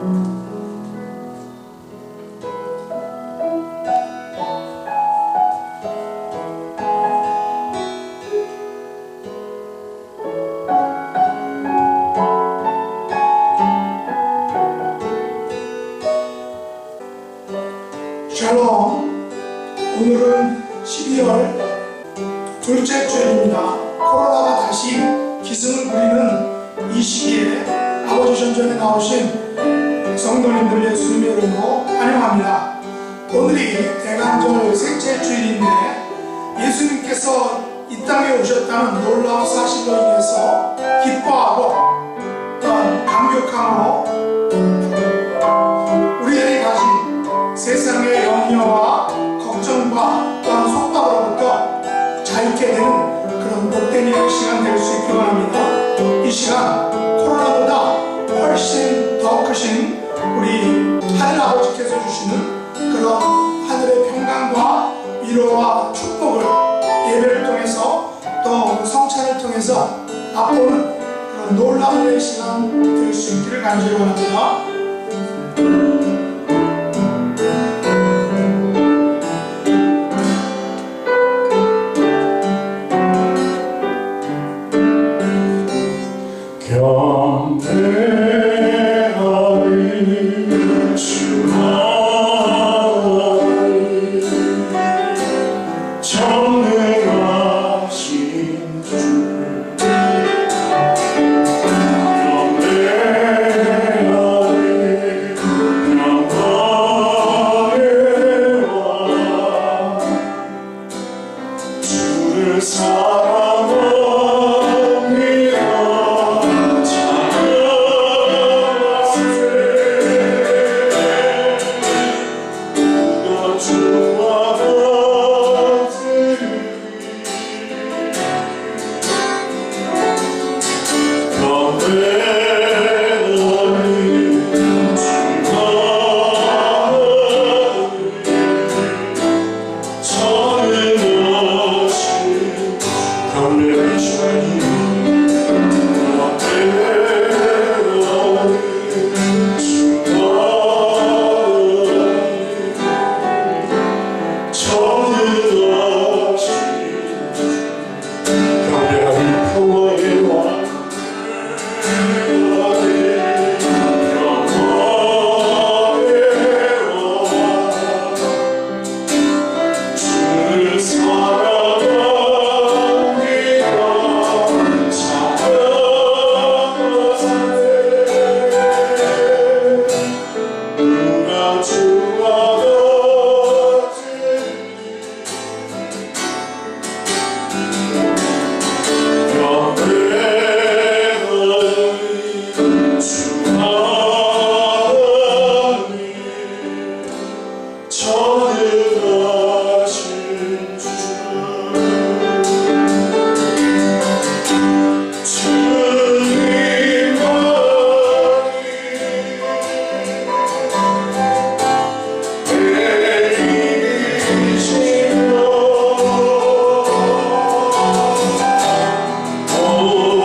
샬롬. 오늘은 12월 둘째 주일입니다. 코로나가 다시 기승을 부리는 이 시기에 아버지 전전에 나오신 성도님들 예수님의 이름으로 환영합니다. 오늘이 대강절 셋째 주일인데 예수님께서 이 땅에 오셨다는 놀라운 사실로 인해서 기뻐하고 또한 감격함으로 우리들이 가진 세상의 염려와 걱정과 또한 속박으로부터 자유케 되는 그런 복된 예배 시간 될 수 있기 바랍니다. 이 시간 코로나보다 훨씬 더 크신 우리 하늘 아버지께서 주시는 그런 하늘의 평강과 위로와 축복을 예배를 통해서 또 성찬을 통해서 맛보는 그런 놀라운 예배 시간 될 수 있기를 간절히 원합니다.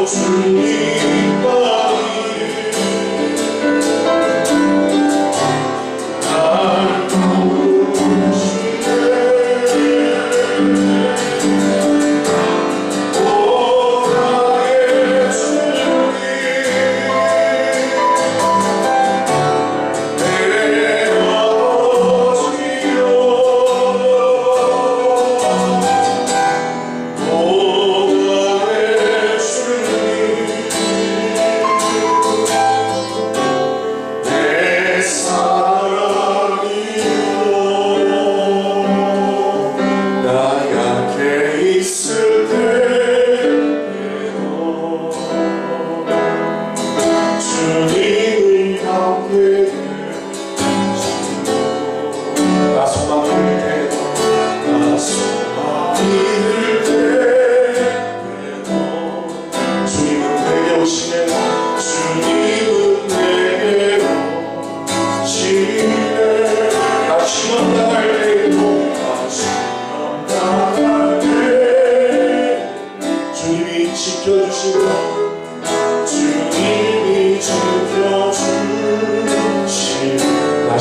주님은 내게로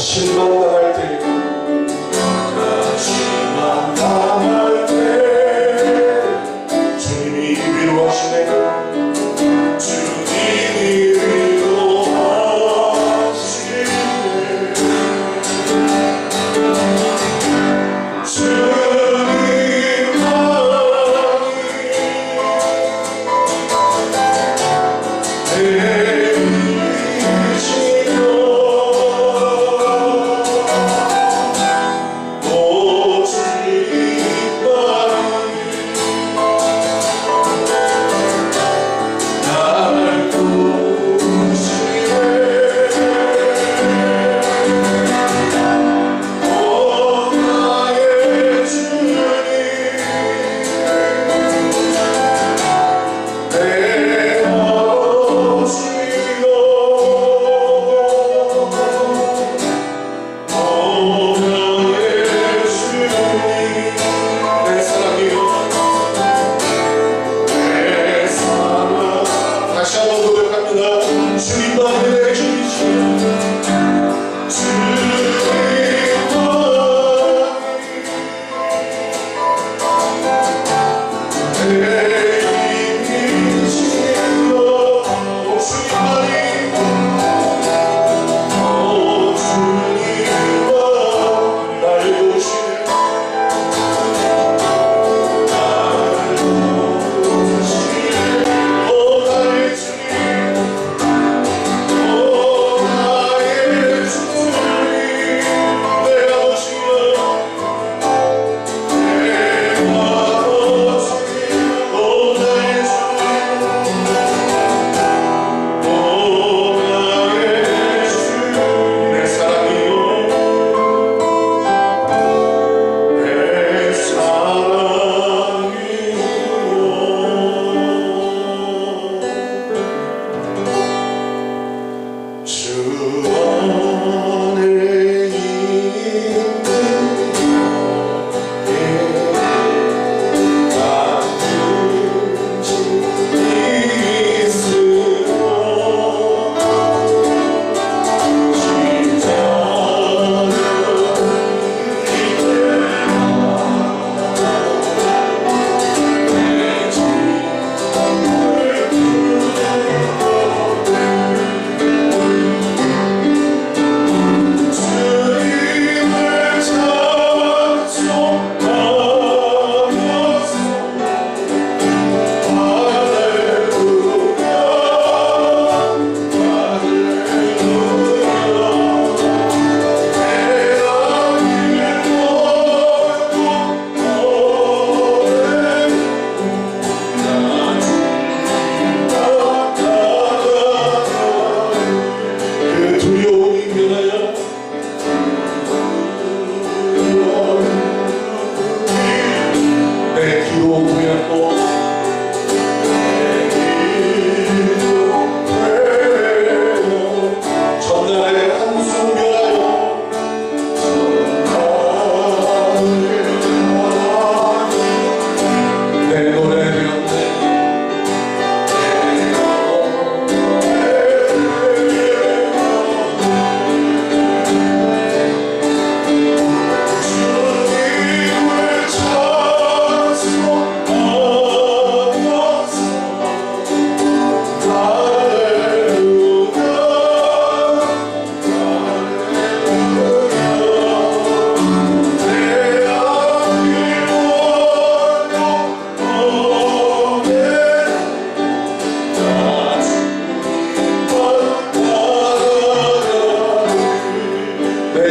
실망당할 때 실망당할 때 주님이 위로하시네. 주님이 위로하시네.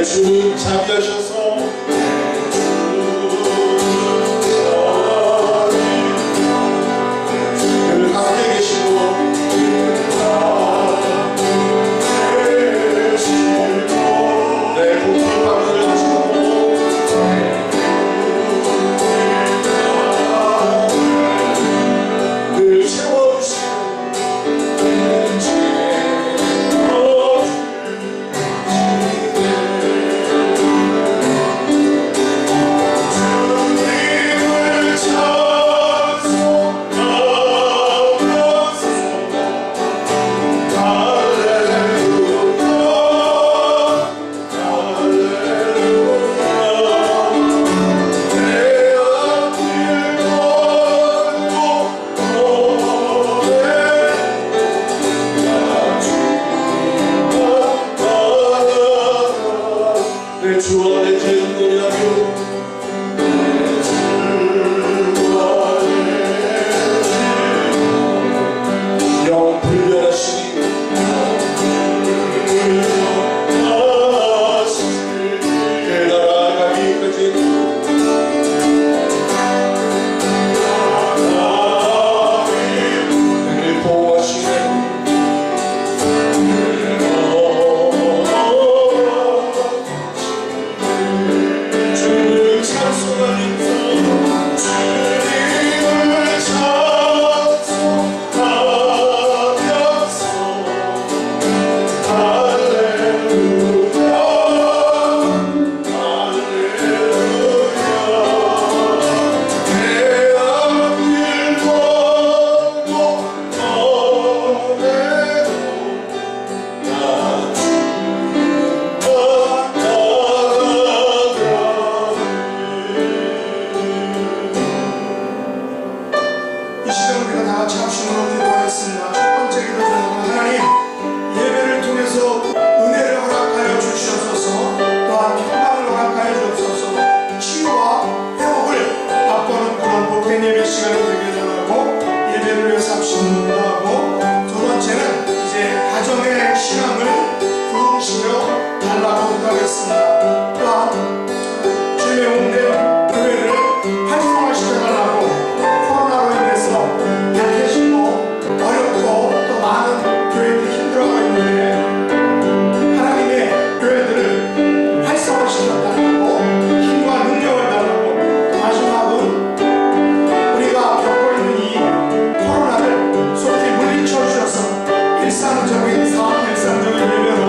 주님 자비하셔서 늘 함께 계시고 내 복을 받으시고 늘 채워주시고 내 주 안에 노래하며 영불변하시니 그 나라 가기까지 늘 보호하시네 주를 찬송하면서 주님을 찬송하면서 할렐루야 할렐루야 내 앞길 걸고 너네도 나 이 시간 우리가 다 같이 합심으로 기도하겠습니다. 첫 번째 기도 드리는 하나님, 예배를 통해서 은혜를 허락하여 주시옵소서, 또한 평강을 허락하여 주옵소서, 치유와 회복을 맛보는 그런 복된 예배 시간이 되게 달라고 예배를 위해서 합심을 하고, 두 번째는 이제 가정의 신앙을 부흥시켜 달라고 기도하겠습니다. 또한 주님의 온된 교회를 활성화시켜 달라고, 코로나로 인해서 약해지고 어렵고 또 많은 교회들이 힘들어하고 있는데 하나님의 교회들을 활성화시켜 달라고, 힘과 능력을 달라고, 또 마지막은 우리가 겪고 있는 이 코로나를 속히 물리쳐 주셔서 일상적인 삶, 일상적인 예배로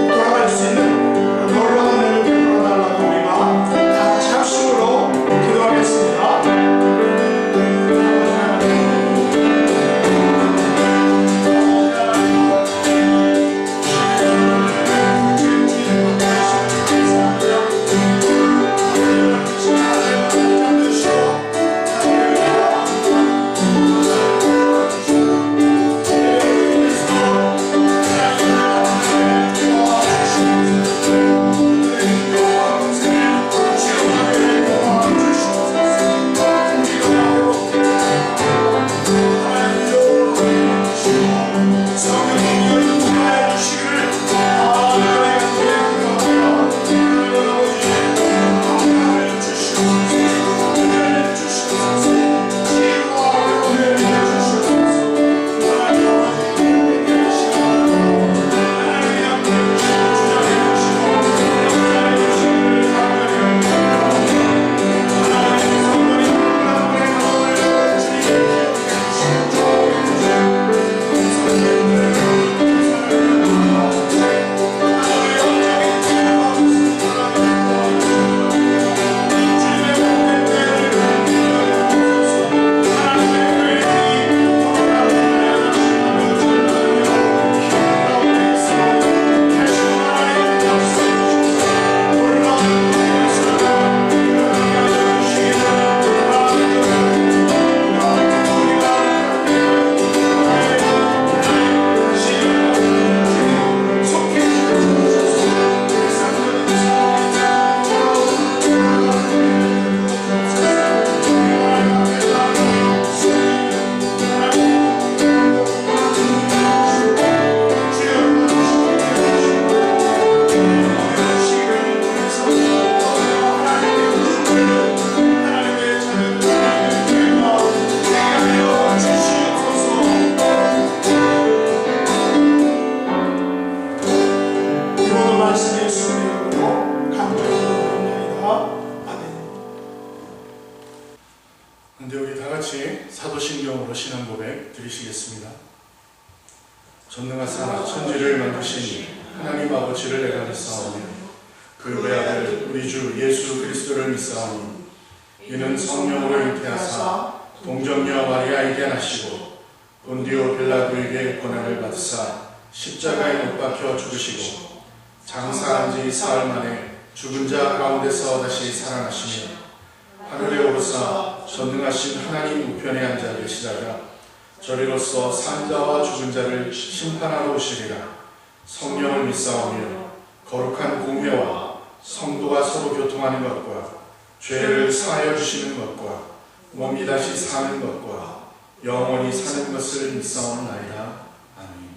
돌아갈 수 있는 그런 놀라운 은혜를 베풀어 달라고 우리가 다 같이 합심으로 기도하겠습니다. 사도신경으로 신앙 고백 드리시겠습니다. 전능하사 천지를 만드신 하나님 아버지를 내가 믿사오며 그 외아들 우리 주 예수 그리스도를 믿사오니 이는 성령으로 잉태하사 동정녀 마리아에게 나시고 본디오 빌라도에게 고난을 받으사 십자가에 못 박혀 죽으시고 장사한 지 사흘 만에 죽은 자 가운데서 다시 살아나시며 하늘에 오르사 전능하신 하나님 우편에 앉아 계시다가 저리로서 산 자와 죽은 자를 심판하러 오시리라. 성령을 믿사오며 거룩한 공회와 성도가 서로 교통하는 것과 죄를 사하여 주시는 것과 몸이 다시 사는 것과 영원히 사는 것을 믿사옵나이다. 아멘.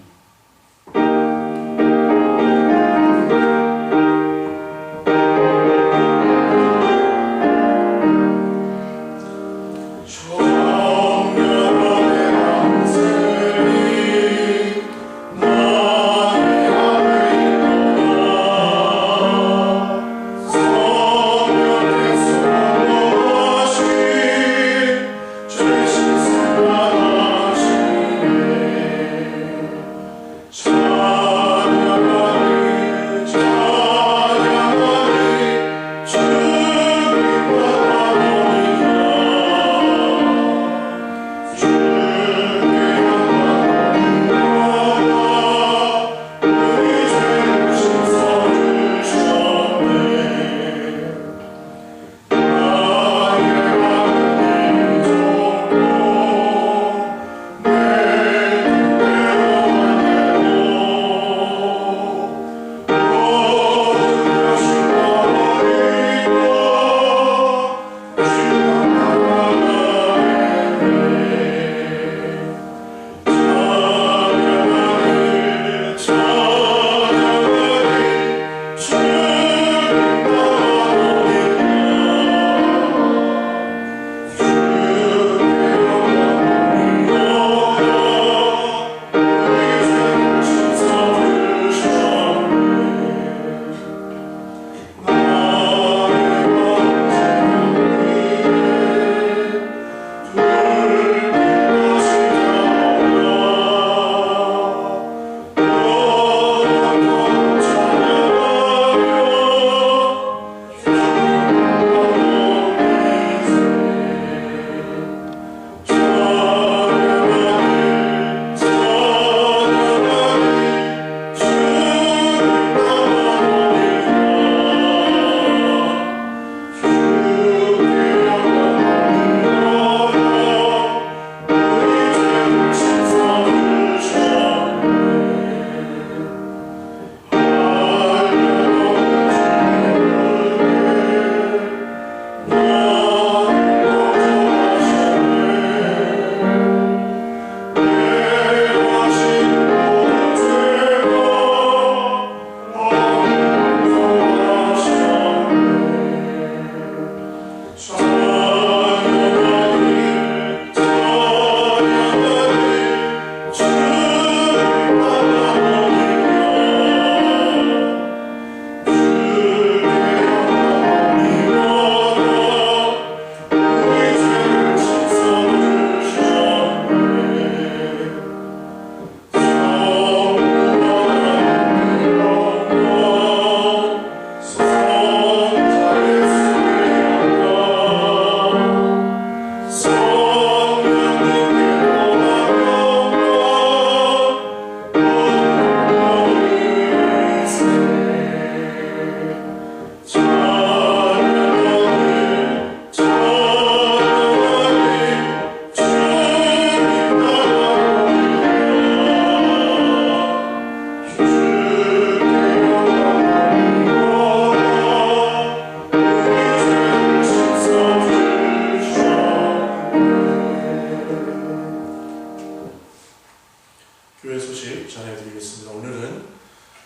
교회 소식 전해드리겠습니다. 오늘은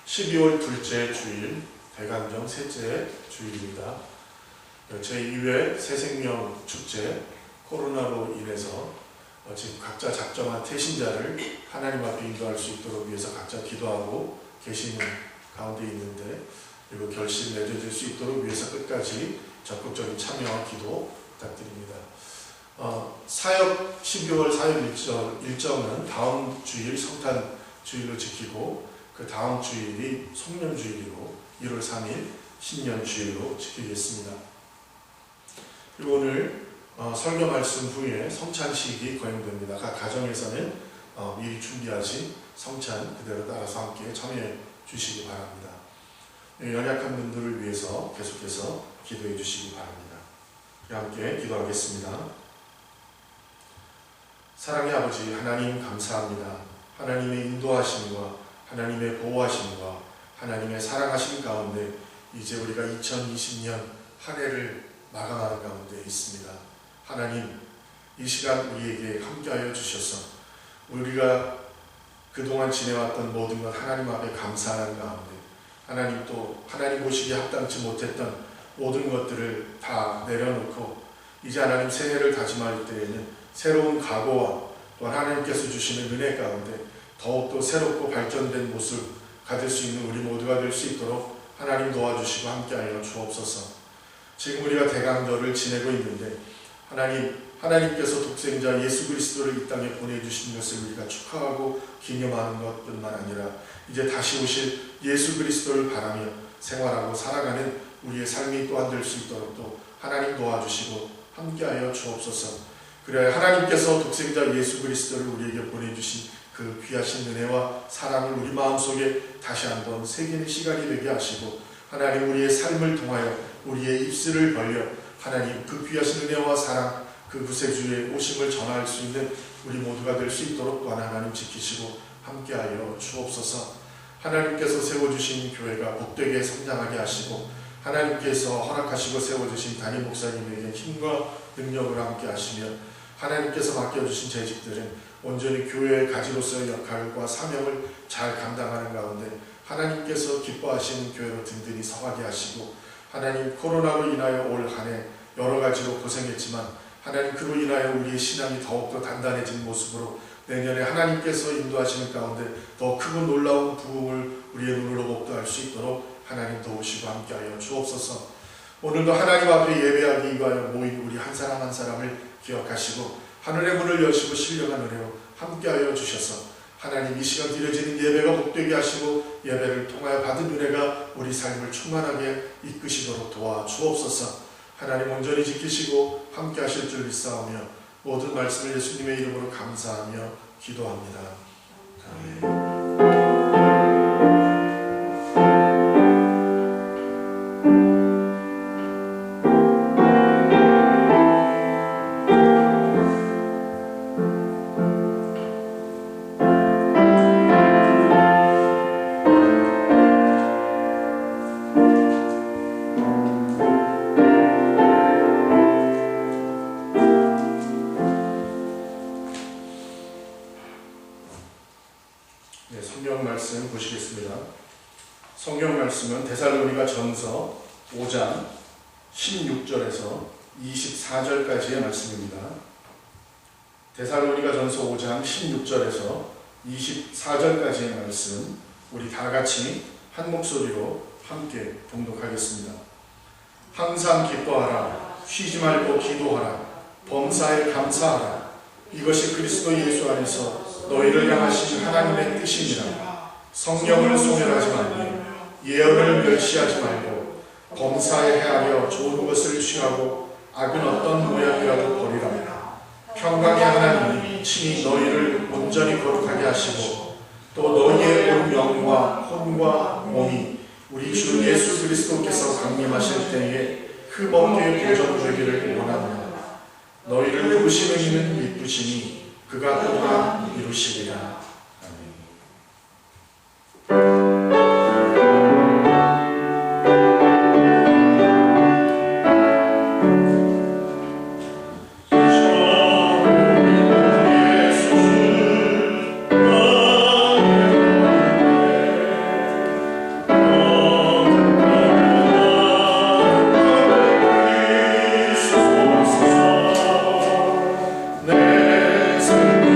12월 둘째 주일, 대강정 셋째 주일입니다. 제2회 새생명 축제, 코로나로 인해서 지금 각자 작정한 태신자를 하나님 앞에 인도할 수 있도록 위해서 각자 기도하고 계시는 가운데 있는데, 그리고 결실 맺어질 수 있도록 위해서 끝까지 적극적인 참여와 기도 부탁드립니다. 사역 12월 사역 일정은 다음 주일 성탄 주일로 지키고, 그 다음 주일이 송년 주일이고 1월 3일 신년 주일로 지키겠습니다. 그리고 오늘 설교 말씀 후에 성찬식이 거행됩니다. 각 가정에서는 미리 준비하신 성찬 그대로 따라서 함께 참여해 주시기 바랍니다. 연약한 분들을 위해서 계속해서 기도해 주시기 바랍니다. 함께 기도하겠습니다. 사랑의 아버지 하나님 감사합니다. 하나님의 인도하심과 하나님의 보호하심과 하나님의 사랑하심 가운데 이제 우리가 2020년 한 해를 마감하는 가운데 있습니다. 하나님, 이 시간 우리에게 함께하여 주셔서 우리가 그동안 지내왔던 모든 것 하나님 앞에 감사하는 가운데, 하나님 또 하나님 모시기에 합당치 못했던 모든 것들을 다 내려놓고 이제 하나님 새해를 다짐할 때에는 새로운 각오와 또 하나님께서 주시는 은혜 가운데 더욱더 새롭고 발전된 모습 가질 수 있는 우리 모두가 될 수 있도록 하나님 도와주시고 함께하여 주옵소서. 지금 우리가 대강절을 지내고 있는데 하나님께서 독생자 예수 그리스도를 이 땅에 보내주신 것을 우리가 축하하고 기념하는 것뿐만 아니라 이제 다시 오실 예수 그리스도를 바라며 생활하고 살아가는 우리의 삶이 또한 될 수 있도록 또 하나님 도와주시고 함께하여 주옵소서. 그래야 하나님께서 독생자 예수 그리스도를 우리에게 보내주신 그 귀하신 은혜와 사랑을 우리 마음속에 다시 한번 새기는 시간이 되게 하시고, 하나님 우리의 삶을 통하여 우리의 입술을 벌려 하나님 그 귀하신 은혜와 사랑, 그 구세주의 오심을 전할 수 있는 우리 모두가 될 수 있도록 또한 하나님 지키시고 함께하여 주옵소서. 하나님께서 세워주신 교회가 복되게 성장하게 하시고, 하나님께서 허락하시고 세워주신 담임 목사님에게 힘과 능력을 함께 하시며, 하나님께서 맡겨주신 재직들은 온전히 교회의 가지로서의 역할과 사명을 잘 감당하는 가운데 하나님께서 기뻐하시는 교회로 든든히 서가게 하시고, 하나님 코로나로 인하여 올 한 해 여러 가지로 고생했지만 하나님 그로 인하여 우리의 신앙이 더욱더 단단해진 모습으로 내년에 하나님께서 인도하시는 가운데 더 크고 놀라운 부흥을 우리의 눈으로 목도할 수 있도록 하나님 도우시고 함께하여 주옵소서. 오늘도 하나님 앞에 예배하기 위하여 모인 우리 한 사람 한 사람을 기억하시고 하늘의 문을 여시고 신령한 은혜로 함께하여 주셔서 하나님 이 시간 드려지는 예배가 복되게 하시고 예배를 통하여 받은 은혜가 우리 삶을 충만하게 이끄시도록 도와주옵소서. 하나님 온전히 지키시고 함께 하실 줄 믿사오며 모든 말씀을 예수님의 이름으로 감사하며 기도합니다. 아멘. 성경 말씀 보시겠습니다. 성경 말씀은 데살로니가 전서 5장 16절에서 24절까지의 말씀입니다. 데살로니가 전서 5장 16절에서 24절까지의 말씀 우리 다 같이 한 목소리로 함께 봉독하겠습니다. 항상 기뻐하라. 쉬지 말고 기도하라. 범사에 감사하라. 이것이 그리스도 예수 안에서 너희를 향하신 하나님의 뜻이니라. 성령을 소멸하지 말고 예언을 멸시하지 말고 범사에 헤아려 좋은 것을 취하고 악은 어떤 모양이라도 버리라. 평강의 하나님이 친히 너희를 온전히 거룩하게 하시고 또 너희의 온 영과 혼과 몸이 우리 주 예수 그리스도께서 강림하실 때에 흠없게 보존되기를 원하노라. 너희를 부르시는 이는 미쁘시니 그가 또한 이루시리라. 내 삶을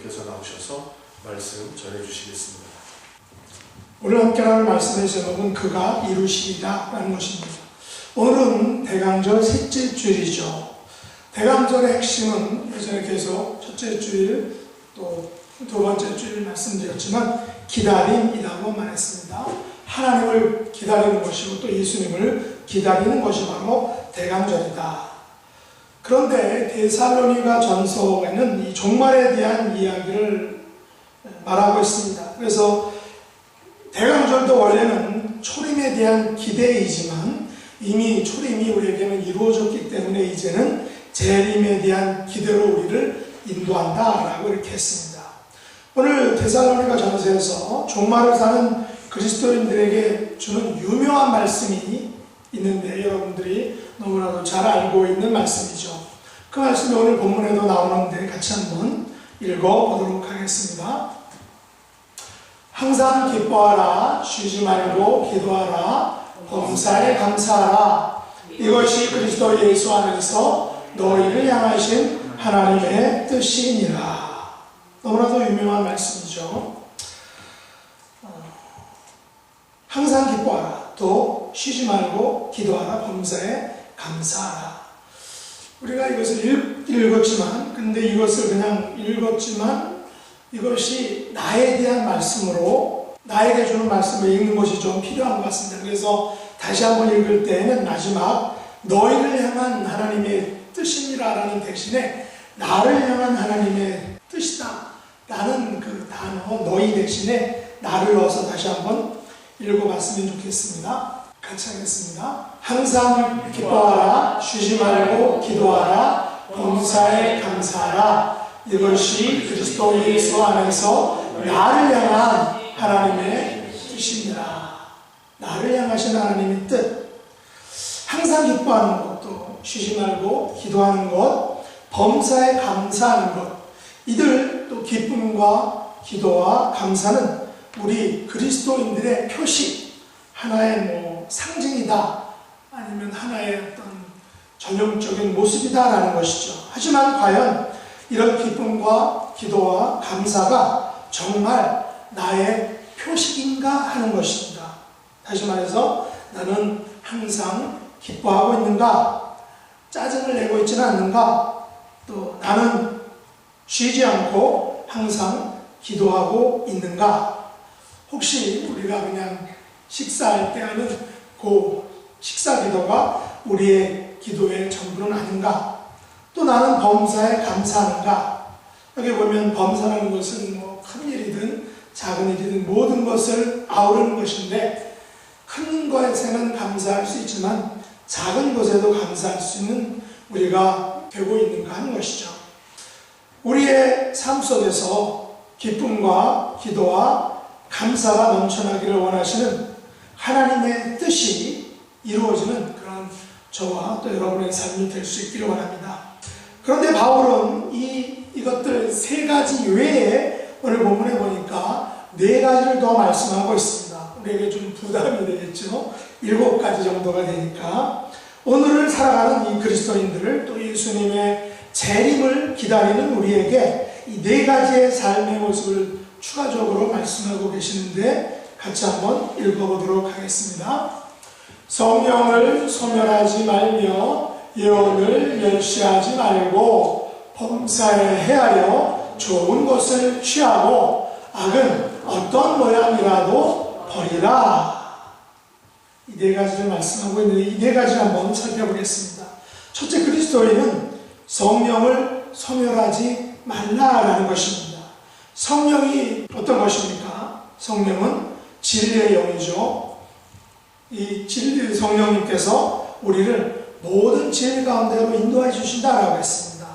목사님께서 나오셔서 말씀 전해주시겠습니다. 오늘 함께 나눌 말씀의 제목은 그가 이루시리라 라는 것입니다. 오늘은 대강절 셋째 주일이죠. 대강절의 핵심은 예전에 계속 첫째 주일 또 두 번째 주일 말씀드렸지만 기다림이라고 말했습니다. 하나님을 기다리는 것이고 또 예수님을 기다리는 것이 바로 대강절이다. 그런데 데살로니가 전서에는 이 종말에 대한 이야기를 말하고 있습니다. 그래서 대강절도 원래는 초림에 대한 기대이지만 이미 초림이 우리에게는 이루어졌기 때문에 이제는 재림에 대한 기대로 우리를 인도한다라고 이렇게 했습니다. 오늘 데살로니가 전서에서 종말을 사는 그리스도인들에게 주는 유명한 말씀이 있는데 여러분들이 너무나도 잘 알고 있는 말씀이죠. 그 말씀이 오늘 본문에도 나오는데 같이 한번 읽어보도록 하겠습니다. 항상 기뻐하라, 쉬지 말고 기도하라, 범사에 감사하라. 이것이 그리스도 예수 안에서 너희를 향하신 하나님의 뜻이니라. 너무나도 유명한 말씀이죠. 항상 기뻐하라, 또 쉬지 말고 기도하라, 범사에 감사하라. 우리가 이것을 읽었지만, 근데 이것을 그냥 읽었지만 이것이 나에 대한 말씀으로, 나에게 주는 말씀을 읽는 것이 좀 필요한 것 같습니다. 그래서 다시 한번 읽을 때에는 마지막 너희를 향한 하나님의 뜻이니라 라는 대신에 나를 향한 하나님의 뜻이다 라는 그 단어 너희 대신에 나를 넣어서 다시 한번 읽어봤으면 좋겠습니다. 같이 하겠습니다. 항상 기뻐하라, 쉬지 말고 기도하라, 범사에 감사하라. 이것이 그리스도 예수 안에서 나를 향한 하나님의 뜻입니다. 나를 향하신 하나님의 뜻. 항상 기뻐하는 것도 쉬지 말고 기도하는 것, 범사에 감사하는 것. 이들 또 기쁨과 기도와 감사는 우리 그리스도인들의 표시, 하나의 상징이다, 아니면 하나의 어떤 전형적인 모습이다라는 것이죠. 하지만 과연 이런 기쁨과 기도와 감사가 정말 나의 표식인가 하는 것입니다. 다시 말해서 나는 항상 기뻐하고 있는가? 짜증을 내고 있지는 않는가? 또 나는 쉬지 않고 항상 기도하고 있는가? 혹시 우리가 그냥 식사할 때 하는 그 식사 기도가 우리의 기도의 전부는 아닌가? 또 나는 범사에 감사하는가? 여기 보면 범사라는 것은 큰 일이든 작은 일이든 모든 것을 아우르는 것인데 큰 것에는 감사할 수 있지만 작은 것에도 감사할 수 있는 우리가 되고 있는가 하는 것이죠. 우리의 삶 속에서 기쁨과 기도와 감사가 넘쳐나기를 원하시는 하나님의 뜻이 이루어지는 그런 저와 또 여러분의 삶이 될 수 있기를 원합니다. 그런데 바울은 이것들 세 가지 외에 오늘 본문에 보니까 네 가지를 더 말씀하고 있습니다. 우리에게 좀 부담이 되겠죠. 7가지 정도가 되니까 오늘을 살아가는 이 그리스도인들을 또 예수님의 재림을 기다리는 우리에게 이 네 가지의 삶의 모습을 추가적으로 말씀하고 계시는데 같이 한번 읽어보도록 하겠습니다. 성령을 소멸하지 말며 예언을 멸시하지 말고 범사에 헤아려 좋은 것을 취하고 악은 어떤 모양이라도 버리라. 이 네 가지를 말씀하고 있는데 이 네 가지를 한번 살펴보겠습니다. 첫째, 그리스도인은 성령을 소멸하지 말라라는 것입니다. 성령이 어떤 것입니까? 성령은 진리의 영이죠. 이 진리의 성령님께서 우리를 모든 진리 가운데로 인도해 주신다라고 했습니다.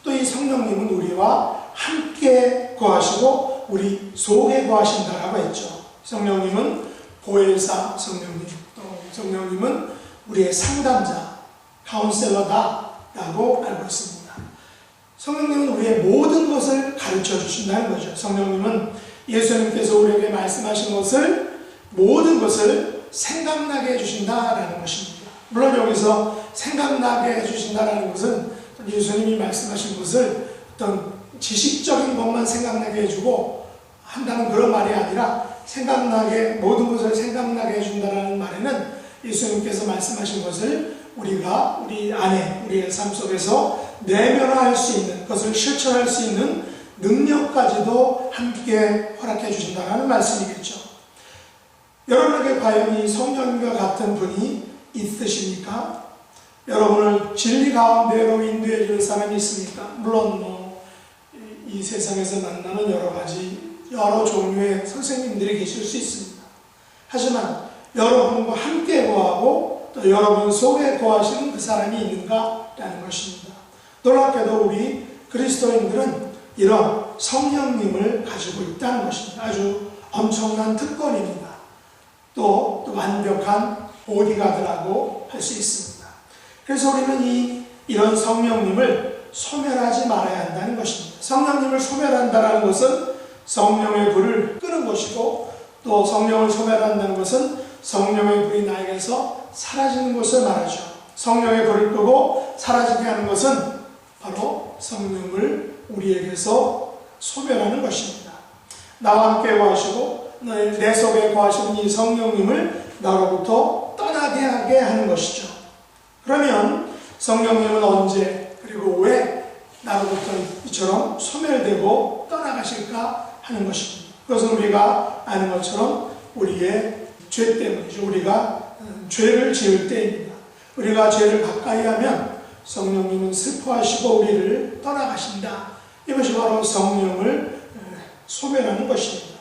또 이 성령님은 우리와 함께 거하시고 우리 속에 거하신다라고 했죠. 성령님은 보혜사 성령님, 또 성령님은 우리의 상담자, 카운셀러다라고 알고 있습니다. 성령님은 우리의 모든 것을 가르쳐 주신다는 거죠. 성령님은 예수님께서 우리에게 말씀하신 것을, 모든 것을 생각나게 해주신다라는 것입니다. 물론 여기서 생각나게 해주신다라는 것은 예수님이 말씀하신 것을 어떤 지식적인 것만 생각나게 해주고 한다는 그런 말이 아니라 모든 것을 생각나게 해준다는 말에는 예수님께서 말씀하신 것을 우리가 우리 안에 우리의 삶 속에서 내면화할 수 있는 것을 실천할 수 있는 능력까지도 함께 허락해 주신다는 말씀이겠죠. 여러분에게 과연 이 성령님과 같은 분이 있으십니까? 여러분을 진리 가운데로 인도해 줄 사람이 있습니까? 물론 이 세상에서 만나는 여러 종류의 선생님들이 계실 수 있습니다. 하지만 여러분과 함께 거하고 또 여러분 속에 거하시는 그 사람이 있는가라는 것입니다. 놀랍게도 우리 그리스도인들은 이런 성령님을 가지고 있다는 것입니다. 아주 엄청난 특권입니다. 또 완벽한 보디가드라고 할 수 있습니다. 그래서 우리는 이런 성령님을 소멸하지 말아야 한다는 것입니다. 성령님을 소멸한다는 것은 성령의 불을 끄는 것이고, 또 성령을 소멸한다는 것은 성령의 불이 나에게서 사라지는 것을 말하죠. 성령의 불을 끄고 사라지게 하는 것은 바로 성령을 우리에게서 소멸하는 것입니다. 나와 함께 거하시고 내 속에 거하시는 이 성령님을 나로부터 떠나게 하게 하는 것이죠. 그러면 성령님은 언제 그리고 왜 나로부터 이처럼 소멸되고 떠나가실까 하는 것입니다. 그것은 우리가 아는 것처럼 우리의 죄 때문이죠. 우리가 죄를 지을 때입니다. 우리가 죄를 가까이 하면 성령님은 슬퍼하시고 우리를 떠나가신다. 이것이 바로 성령을 소멸하는 것입니다.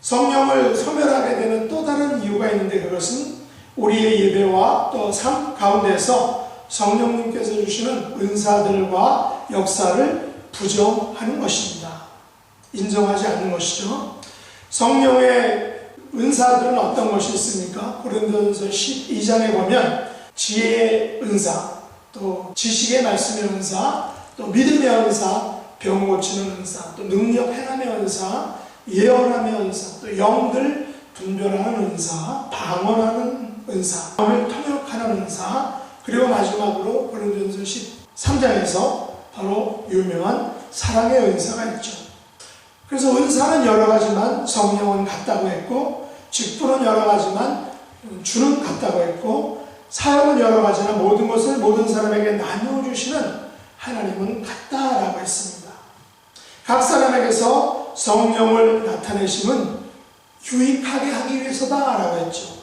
성령을 소멸하게 되는 또 다른 이유가 있는데, 그것은 우리의 예배와 또 삶 가운데서 성령님께서 주시는 은사들과 역사를 부정하는 것입니다. 인정하지 않는 것이죠. 성령의 은사들은 어떤 것이 있습니까? 고린도전서 12장에 보면 지혜의 은사, 또 지식의 말씀의 은사, 또 믿음의 은사, 병 고치는 은사, 또 능력 행함의 은사, 예언함의 은사, 또 영들 분별하는 은사, 방언하는 은사, 마음을 통역하는 은사, 그리고 마지막으로 고린도전서 13장에서 바로 유명한 사랑의 은사가 있죠. 그래서 은사는 여러 가지만 성령은 같다고 했고, 직분은 여러 가지만 주는 같다고 했고, 사역은 여러 가지나 모든 것을 모든 사람에게 나누어 주시는 하나님은 같다라고 했습니다. 각 사람에게서 성령을 나타내심은 유익하게 하기 위해서다라고 했죠.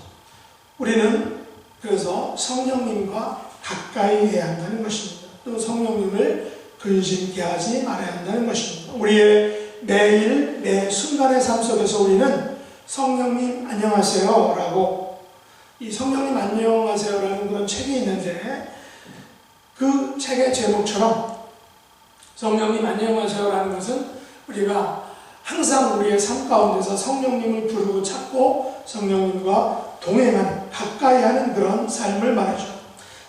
우리는 그래서 성령님과 가까이 해야 한다는 것입니다. 또 성령님을 근심케 하지 말아야 한다는 것입니다. 우리의 매일 매 순간의 삶 속에서 우리는 성령님 안녕하세요 라고, 이 성령님 안녕하세요 라는 그런 책이 있는데, 그 책의 제목처럼 성령님 안녕하세요 라는 것은 우리가 항상 우리의 삶 가운데서 성령님을 부르고 찾고 성령님과 동행하는, 가까이 하는 그런 삶을 말하죠.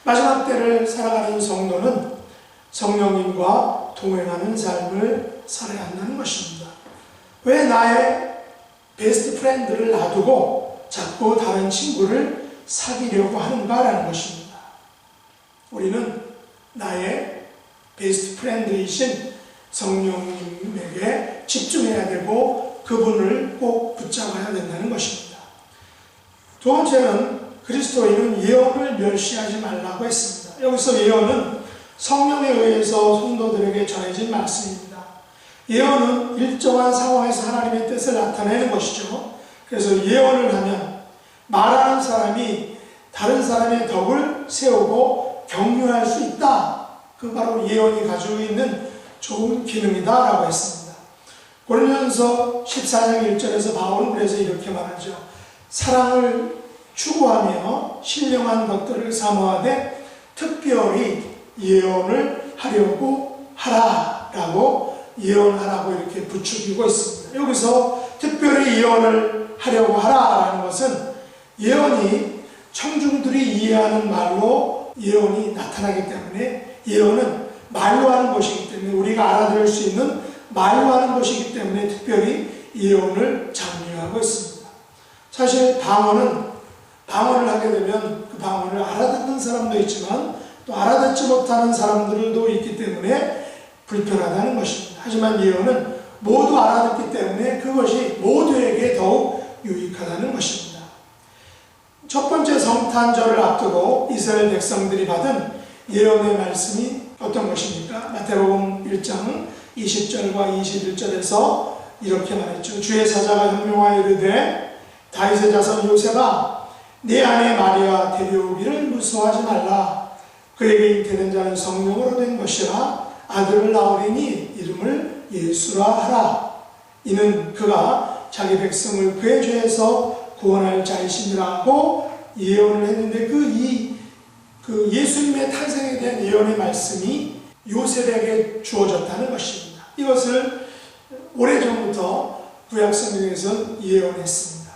마지막 때를 살아가는 성도는 성령님과 동행하는 삶을 살아야 한다는 것입니다. 왜 나의 베스트 프렌드를 놔두고 자꾸 다른 친구를 사귀려고 하는가라는 것입니다. 우리는 나의 베스트 프렌드이신 성령님에게 집중해야 되고 그분을 꼭 붙잡아야 된다는 것입니다. 두 번째는 그리스도인은 예언을 멸시하지 말라고 했습니다. 여기서 예언은 성령에 의해서 성도들에게 전해진 말씀입니다. 예언은 일정한 상황에서 하나님의 뜻을 나타내는 것이죠. 그래서 예언을 하면 말하는 사람이 다른 사람의 덕을 세우고 격려할 수 있다. 그 바로 예언이 가지고 있는 좋은 기능이다 라고 했습니다. 고린도전서 14장 1절에서 바울은 그래서 이렇게 말하죠. 사랑을 추구하며 신령한 것들을 사모하되 특별히 예언을 하려고 하라 라고, 예언하라고 이렇게 부추기고 있습니다. 여기서 특별히 예언을 하려고 하라라는 것은 예언이 청중들이 이해하는 말로 예언이 나타나기 때문에, 예언은 말로 하는 것이기 때문에, 우리가 알아들을 수 있는 말로 하는 것이기 때문에 특별히 예언을 장려하고 있습니다. 사실 방언을 하게 되면 그 방언을 알아듣는 사람도 있지만 또 알아듣지 못하는 사람들도 있기 때문에 불편하다는 것입니다. 하지만 예언은 모두 알아듣기 때문에 그것이 모두에게 더욱 유익하다는 것입니다. 첫 번째 성탄절을 앞두고 이스라엘 백성들이 받은 예언의 말씀이 어떤 것입니까? 마태복음 1장 20절과 21절에서 이렇게 말했죠. 주의 사자가 현명하여 이르되 다윗의 자손 요셉아 네 아내 마리아 데려오기를 무서워하지 말라. 그에게 잉태된 자는 성령으로 된 것이라 아들을 낳으리니 이름을 예수라 하라. 이는 그가 자기 백성을 그의 죄에서 구원할 자이시니라고 예언을 했는데 그 예수님의 탄생에 대한 예언의 말씀이 요셉에게 주어졌다는 것입니다. 이것을 오래전부터 구약성경에서 예언했습니다.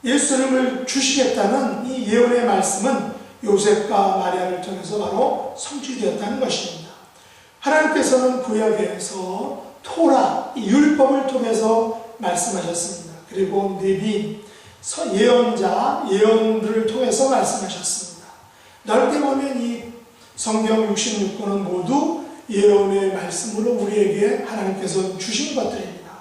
예수님을 주시겠다는 이 예언의 말씀은 요셉과 마리아를 통해서 바로 성취되었다는 것입니다. 하나님께서는 구약에서 토라, 이 율법을 통해서 말씀하셨습니다. 그리고 네비, 예언자, 예언들을 통해서 말씀하셨습니다. 넓게 보면 이 성경 66권은 모두 예언의 말씀으로 우리에게 하나님께서 주신 것들입니다.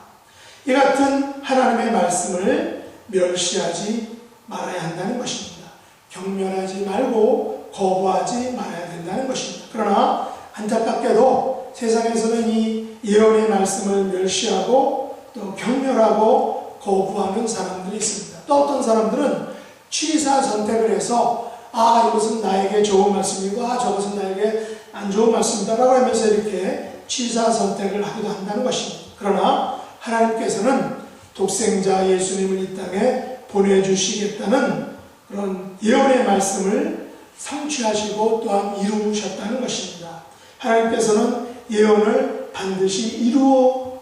이 같은 하나님의 말씀을 멸시하지 말아야 한다는 것입니다. 경멸하지 말고 거부하지 말아야 된다는 것입니다. 그러나 안타깝게도 세상에서는 이 예언의 말씀을 멸시하고 또 경멸하고 거부하는 사람들이 있습니다. 또 어떤 사람들은 취사 선택을 해서 이것은 나에게 좋은 말씀이고 저것은 나에게 안 좋은 말씀이다 라고 하면서 이렇게 취사 선택을 하기도 한다는 것입니다. 그러나 하나님께서는 독생자 예수님을 이 땅에 보내주시겠다는 그런 예언의 말씀을 성취하시고 또한 이루셨다는 것입니다. 하나님께서는 예언을 반드시 이루어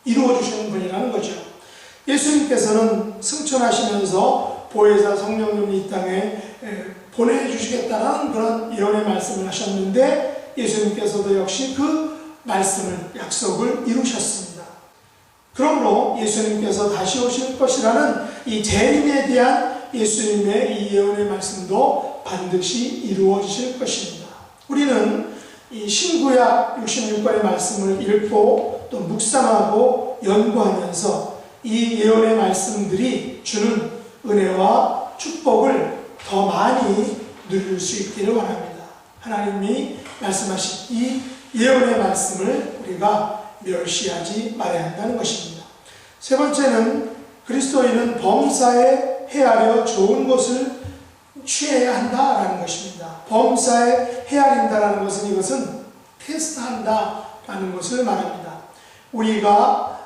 주시는 분이라는 거죠. 예수님께서는 승천하시면서 보혜사 성령님을 이 땅에 보내주시겠다는 그런 예언의 말씀을 하셨는데 예수님께서도 역시 그 말씀을 약속을 이루셨습니다. 그러므로 예수님께서 다시 오실 것이라는 이 재림에 대한 예수님의 이 예언의 말씀도 반드시 이루어지실 것입니다. 우리는 이 신구약 66권의 말씀을 읽고 또 묵상하고 연구하면서 이 예언의 말씀들이 주는 은혜와 축복을 더 많이 누릴 수 있기를 원합니다. 하나님이 말씀하신 이 예언의 말씀을 우리가 멸시하지 말아야 한다는 것입니다. 세 번째는 그리스도인은 범사에 헤아려 좋은 것을 취해야 한다라는 것입니다. 범사에 헤아린다라는 것은 이것은 테스트한다라는 것을 말합니다. 우리가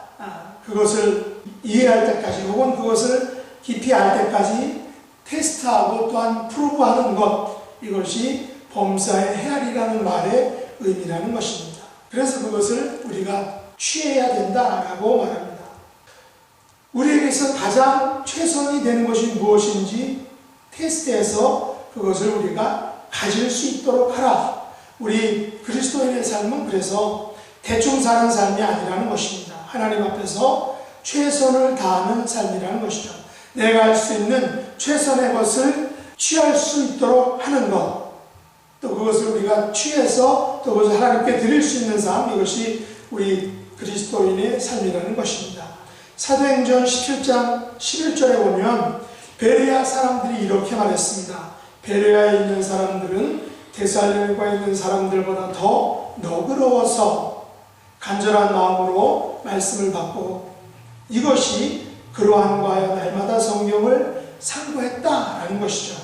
그것을 이해할 때까지 혹은 그것을 깊이 알 때까지 테스트하고 또한 프루브하는 것, 이것이 범사에 헤아리라는 말의 의미라는 것입니다. 그래서 그것을 우리가 취해야 된다라고 말합니다. 우리에게서 가장 최선이 되는 것이 무엇인지 테스트해서 그것을 우리가 가질 수 있도록 하라. 우리 그리스도인의 삶은 그래서 대충 사는 삶이 아니라는 것입니다. 하나님 앞에서 최선을 다하는 삶이라는 것이죠. 내가 할 수 있는 최선의 것을 취할 수 있도록 하는 것, 또 그것을 우리가 취해서 또 그것을 하나님께 드릴 수 있는 삶, 이것이 우리 그리스도인의 삶이라는 것입니다. 사도행전 17장 11절에 보면 베레아 사람들이 이렇게 말했습니다. 베레아에 있는 사람들은 데살로니가에 있는 사람들보다 더 너그러워서 간절한 마음으로 말씀을 받고 이것이 그러한과 하여 날마다 성경을 상고했다라는 것이죠.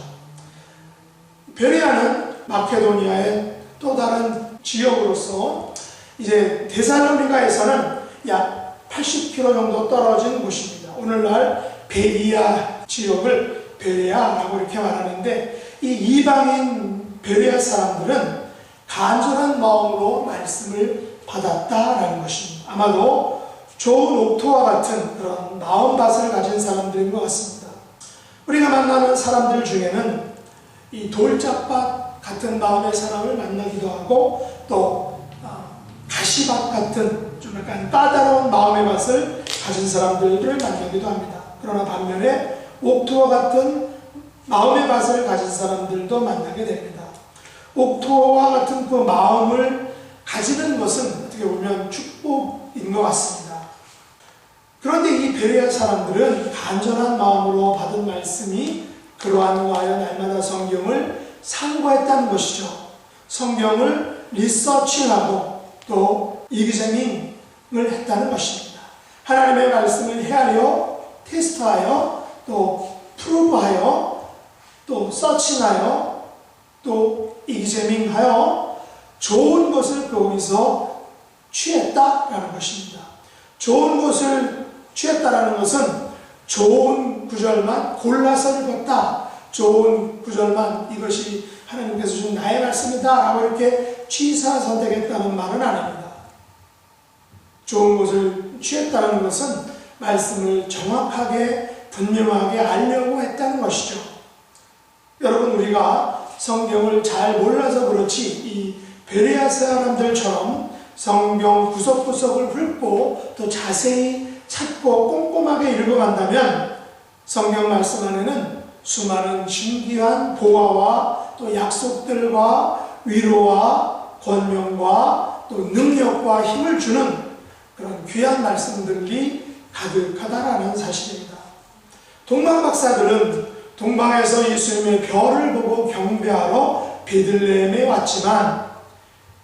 베레아는 마케도니아의 또 다른 지역으로서 이제 데살로니가에서는 약 80km 정도 떨어진 곳입니다. 오늘날 베리아 지역을 베레아라고 이렇게 말하는데 이 이방인 베레아 사람들은 간절한 마음으로 말씀을 받았다라는 것입니다. 아마도 좋은 옥토와 같은 그런 마음밭을 가진 사람들인 것 같습니다. 우리가 만나는 사람들 중에는 이 돌짝밭 같은 마음의 사람을 만나기도 하고 또 가시밭 같은 좀 약간 까다로운 마음의 밭을 가진 사람들을 만나기도 합니다. 그러나 반면에 옥토와 같은 마음의 밭을 가진 사람들도 만나게 됩니다. 옥토와 같은 그 마음을 가지는 것은 어떻게 보면 축복인 것 같습니다. 그런데 이 베레아 사람들은 간절한 마음으로 받은 말씀이 그러한 거하여 날마다 성경을 상고했다는 것이죠. 성경을 리서칭하고 또 이기재밍을 했다는 것입니다. 하나님의 말씀을 헤아려 테스트하여 또 프루브하여 또 서칭하여 또 이기재밍하여 좋은 것을 거기서 취했다라는 것입니다. 좋은 것을 취했다라는 것은 좋은 구절만 골라서 읽었다. 좋은 구절만 이것이 하나님께서 준 나의 말씀이다 라고 이렇게 취사 선택했다는 말은 아닙니다. 좋은 것을 취했다는 것은 말씀을 정확하게 분명하게 알려고 했다는 것이죠. 여러분, 우리가 성경을 잘 몰라서 그렇지 이 베레아 사람들처럼 성경 구석구석을 훑고 또 자세히 찾고 꼼꼼하게 읽어간다면 성경 말씀 안에는 수많은 신기한 보화와 또 약속들과 위로와 권명과 또 능력과 힘을 주는 그런 귀한 말씀들이 가득하다라는 사실입니다. 동방 박사들은 동방에서 예수님의 별을 보고 경배하러 베들레헴에 왔지만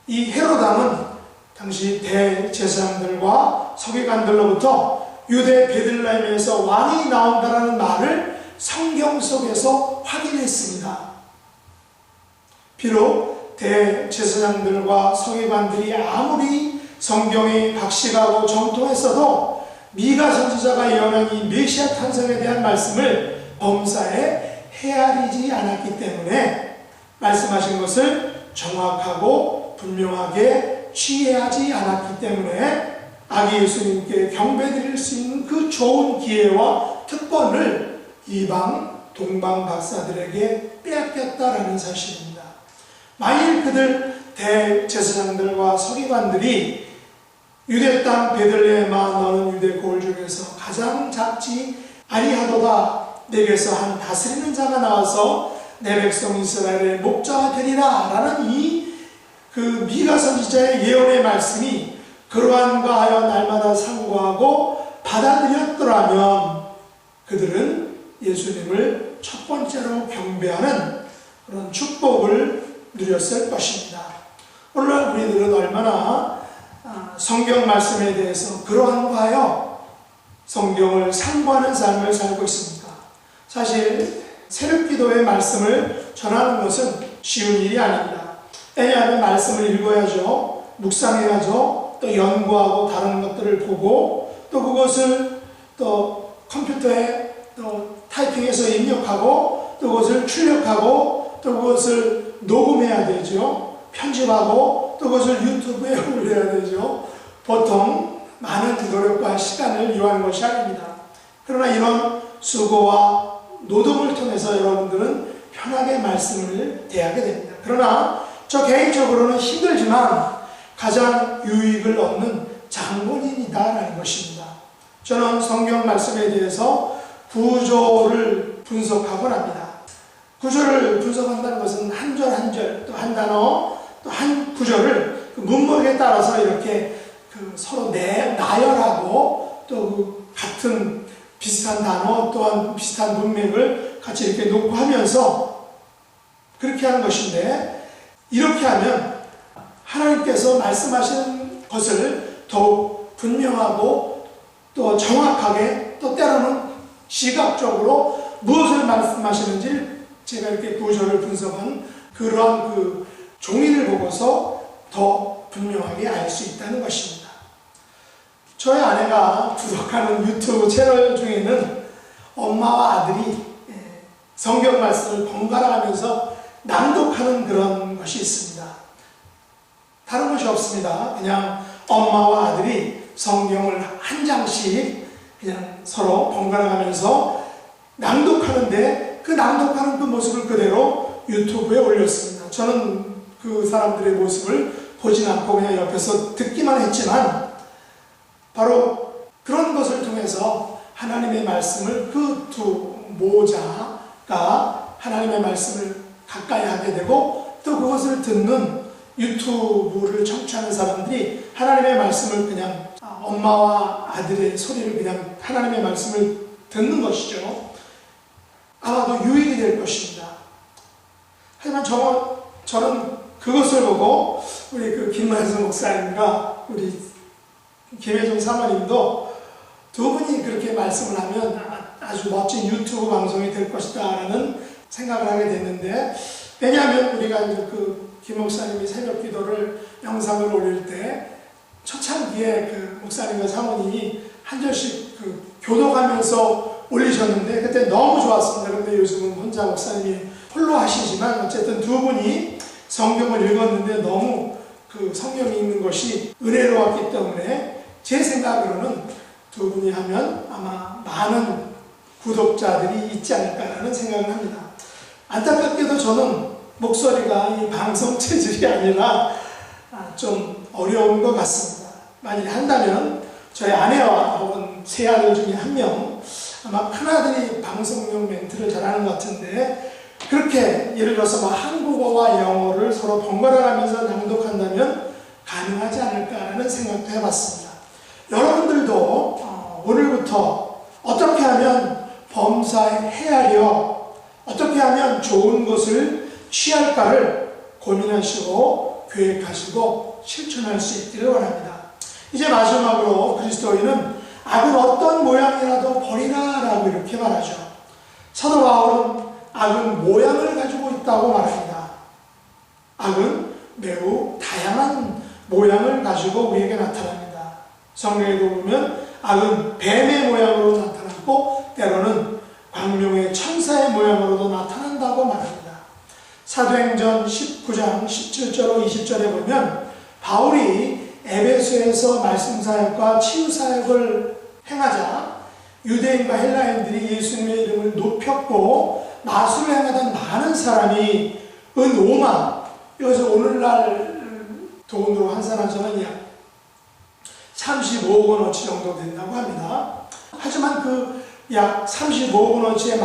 이 헤로당은 당시 대제사장들과 서기관들로부터 유대 베들레헴에서 왕이 나온다라는 말을 성경 속에서 확인했습니다. 비록 대제사장들과 서기관들이 아무리 성경에 각식하고 정통했어도 미가 선지자가 예언한 이 메시아 탄생에 대한 말씀을 범사에 헤아리지 않았기 때문에 말씀하신 것을 정확하고 분명하게 취하지 않았기 때문에 아기 예수님께 경배드릴 수 있는 그 좋은 기회와 특권을 이방 동방 박사들에게 빼앗겼다라는 사실입니다. 만일 그들 대제사장들과 서기관들이 유대 땅 베들레헴아 너는 유대 고을 중에서 가장 작지 아니하도다 내게서 한 다스리는 자가 나와서 내 백성 이스라엘의 목자가 되리라 라는 이 그 미가 선지자의 예언의 말씀이 그러한가 하여 날마다 상고하고 받아들였더라면 그들은 예수님을 첫 번째로 경배하는 그런 축복을 누렸을 것입니다. 오늘날 우리들은 얼마나 성경 말씀에 대해서 그러한가 하여 성경을 상고하는 삶을 살고 있습니까? 사실 새벽기도의 말씀을 전하는 것은 쉬운 일이 아닙니다. 왜냐하면 말씀을 읽어야죠. 묵상해야죠. 또 연구하고 다른 것들을 보고 또 그것을 또 컴퓨터에 또 타이핑해서 입력하고 또 그것을 출력하고 또 그것을 녹음해야 되죠. 편집하고 또 그것을 유튜브에 올려야 되죠. 보통 많은 노력과 시간을 요하는 것이 아닙니다. 그러나 이런 수고와 노동을 통해서 여러분들은 편하게 말씀을 대하게 됩니다. 그러나 저 개인적으로는 힘들지만 가장 유익을 얻는 장본인이다라는 것입니다. 저는 성경 말씀에 대해서 구조를 분석하곤 합니다. 구조를 분석한다는 것은 한 절 한 절, 또 한 단어, 또 한 구절을 그 문맥에 따라서 이렇게 그 서로 나열하고 또 그 같은 비슷한 단어 또한 비슷한 문맥을 같이 이렇게 놓고 하면서 그렇게 하는 것인데, 이렇게 하면 하나님께서 말씀하시는 것을 더욱 분명하고 또 정확하게 또 때로는 시각적으로 무엇을 말씀하시는지 제가 이렇게 구절을 분석한 그러한 그 종이를 보고서 더 분명하게 알 수 있다는 것입니다. 저희 아내가 구독하는 유튜브 채널 중에는 엄마와 아들이 성경 말씀을 번갈아 가면서 낭독하는 그런 것이 있습니다. 다른 것이 없습니다. 그냥 엄마와 아들이 성경을 한 장씩 그냥 서로 번갈아 가면서 낭독하는데 그 낭독하는 그 모습을 그대로 유튜브에 올렸습니다. 저는 그 사람들의 모습을 보진 않고 그냥 옆에서 듣기만 했지만 바로 그런 것을 통해서 하나님의 말씀을 그 두 모자가 하나님의 말씀을 가까이 하게 되고 또 그것을 듣는 유튜브를 청취하는 사람들이 하나님의 말씀을 그냥 엄마와 아들의 소리를 그냥 하나님의 말씀을 듣는 것이죠. 아마도 유익이 될 것입니다. 하지만 저는 그것을 보고 우리 그 김만수 목사님과 우리 김혜정 사모님도 두 분이 그렇게 말씀을 하면 아주 멋진 유튜브 방송이 될 것이다 라는 생각을 하게 됐는데, 왜냐하면 우리가 이제 그 김 목사님이 새벽 기도를 영상을 올릴 때 초창기에 그 목사님과 사모님이 한 절씩 그 교독하면서 올리셨는데 그때 너무 좋았습니다. 그런데 요즘은 혼자 목사님이 홀로 하시지만 어쨌든 두 분이 성경을 읽었는데 너무 그 성경이 있는 것이 은혜로웠기 때문에 제 생각으로는 두 분이 하면 아마 많은 구독자들이 있지 않을까라는 생각을 합니다. 안타깝게도 저는 목소리가 이 방송 체질이 아니라 좀 어려운 것 같습니다. 만일 한다면 저희 아내와 혹은 세 아들 중에 한 명, 아마 큰아들이 방송용 멘트를 잘하는 것 같은데, 그렇게 예를 들어서 한국어와 영어를 서로 번갈아 가면서 낭독한다면 가능하지 않을까라는 생각도 해봤습니다. 여러분들도 오늘부터 어떻게 하면 범사에 헤아려 어떻게 하면 좋은 것을 취할까를 고민하시고 계획하시고 실천할 수 있기를 원합니다. 이제 마지막으로 그리스도인은 악은 어떤 모양이라도 버리라라고 이렇게 말하죠. 사도 바울은 악은 모양을 가지고 있다고 말합니다. 악은 매우 다양한 모양을 가지고 우리에게 나타납니다. 성경에도 보면 악은 뱀의 모양으로 나타났고 때로는 광명의 천사의 모양으로도 나타난다고 말합니다. 사도행전 19장 17절로 20절에 보면 바울이 에베소에서 말씀사역과 치유사역을 행하자 유대인과 헬라인들이 예수님의 이름을 높였고 마술을 행하던 많은 사람이 은 5만, 여기서 오늘날 돈으로 환산하자면 약 35억 원어치 정도 된다고 합니다. 하지만 그 약 35억 원어치의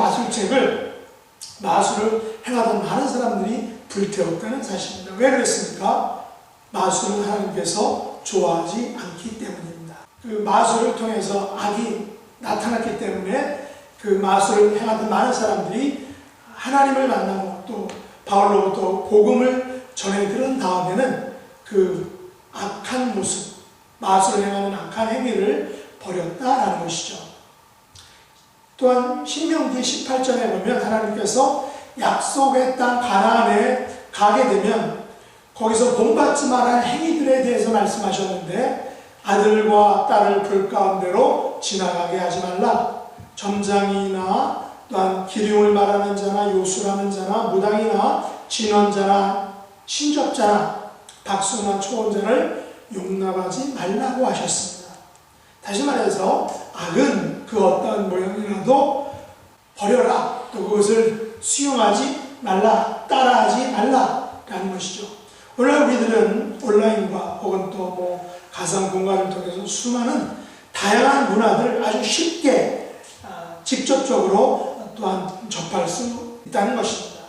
마술을 행하던 많은 사람들이 불태웠다는 사실입니다. 왜 그랬습니까? 마술은 하나님께서 좋아하지 않기 때문입니다. 그 마술을 통해서 악이 나타났기 때문에 그 마술을 행하던 많은 사람들이 하나님을 만나고 또 바울로부터 복음을 전해 들은 다음에는 그 악한 모습, 마술을 행하는 악한 행위를 버렸다라는 것이죠. 또한 신명기 18절에 보면 하나님께서 약속의 땅 가나안에 가게 되면 거기서 본받지 말할 행위들에 대해서 말씀하셨는데, 아들과 딸을 불 가운데로 지나가게 하지 말라. 점장이나 또한 기륭을 말하는 자나 요술하는 자나 무당이나 진원자나 신접자나 박수나 초혼자를 용납하지 말라고 하셨습니다. 다시 말해서 악은 그 어떤 모양이라도 버려라, 또 그것을 수용하지 말라, 따라하지 말라라는 것이죠. 오늘 우리들은 온라인과 혹은 또 가상 공간을 통해서 수많은 다양한 문화들을 아주 쉽게 직접적으로 또한 접할 수 있다는 것입니다.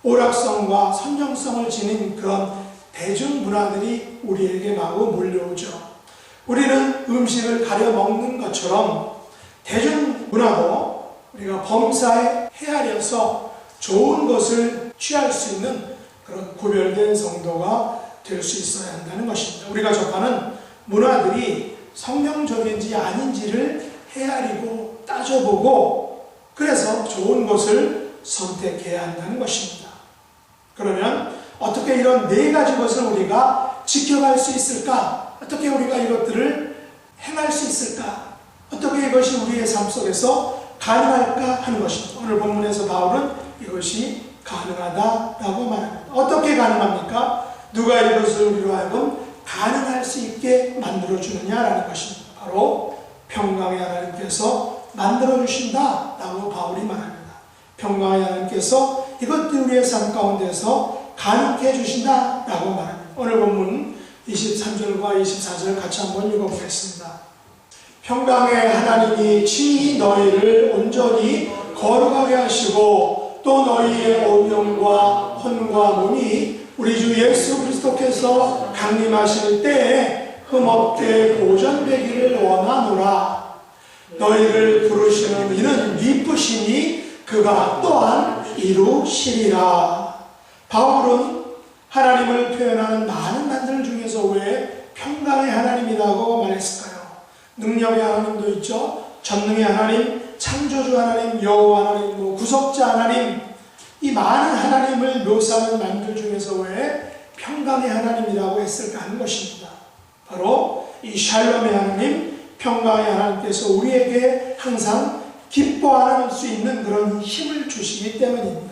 오락성과 선정성을 지닌 그런 대중문화들이 우리에게 마구 몰려오죠. 우리는 음식을 가려 먹는 것처럼 대중문화도 우리가 범사에 헤아려서 좋은 것을 취할 수 있는 그런 구별된 성도가 될 수 있어야 한다는 것입니다. 우리가 접하는 문화들이 성경적인지 아닌지를 헤아리고 따져보고 그래서 좋은 것을 선택해야 한다는 것입니다. 그러면 어떻게 이런 네 가지 것을 우리가 지켜갈 수 있을까? 어떻게 우리가 이것들을 행할 수 있을까? 어떻게 이것이 우리의 삶 속에서 가능할까 하는 것입니다. 오늘 본문에서 바울은 이것이 가능하다라고 말합니다. 어떻게 가능합니까? 누가 이것을 우리로 하여금 가능할 수 있게 만들어주느냐라는 것입니다. 바로 평강의 하나님께서 만들어주신다라고 바울이 말합니다. 평강의 하나님께서 이것들이 우리의 삶 가운데서 가능케 해주신다라고 말합니다. 오늘 본문 23절과 24절 같이 한번 읽어보겠습니다. 평강의 하나님이 친히 너희를 온전히 거룩하게 하시고 또 너희의 오병과 혼과 몸이 우리 주 예수 그리스도께서 강림하실 때에 흠없게 보존되기를 원하노라. 너희를 부르시는 이는 미쁘시니 그가 또한 이루시리라. 바울은 하나님을 표현하는 많은 말들 중에서 왜 평강의 하나님이라고 말했을까요? 능력의 하나님도 있죠. 전능의 하나님, 창조주 하나님, 여호와 하나님, 구속자 하나님, 이 많은 하나님을 묘사하는 말들 중에서 왜 평강의 하나님이라고 했을까 하는 것입니다. 바로 이 샬롬의 하나님, 평강의 하나님께서 우리에게 항상 기뻐할 수 있는 그런 힘을 주시기 때문입니다.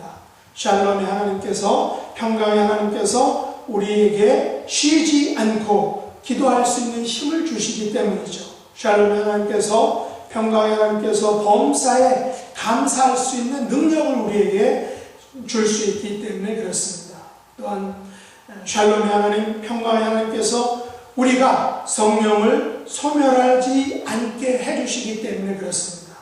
샬롬의 하나님께서, 평강의 하나님께서 우리에게 쉬지 않고 기도할 수 있는 힘을 주시기 때문이죠. 샬롬의 하나님께서, 평강의 하나님께서 범사에 감사할 수 있는 능력을 우리에게 줄 수 있기 때문에 그렇습니다. 또한 샬롬의 하나님, 평강의 하나님께서 우리가 성령을 소멸하지 않게 해주시기 때문에 그렇습니다.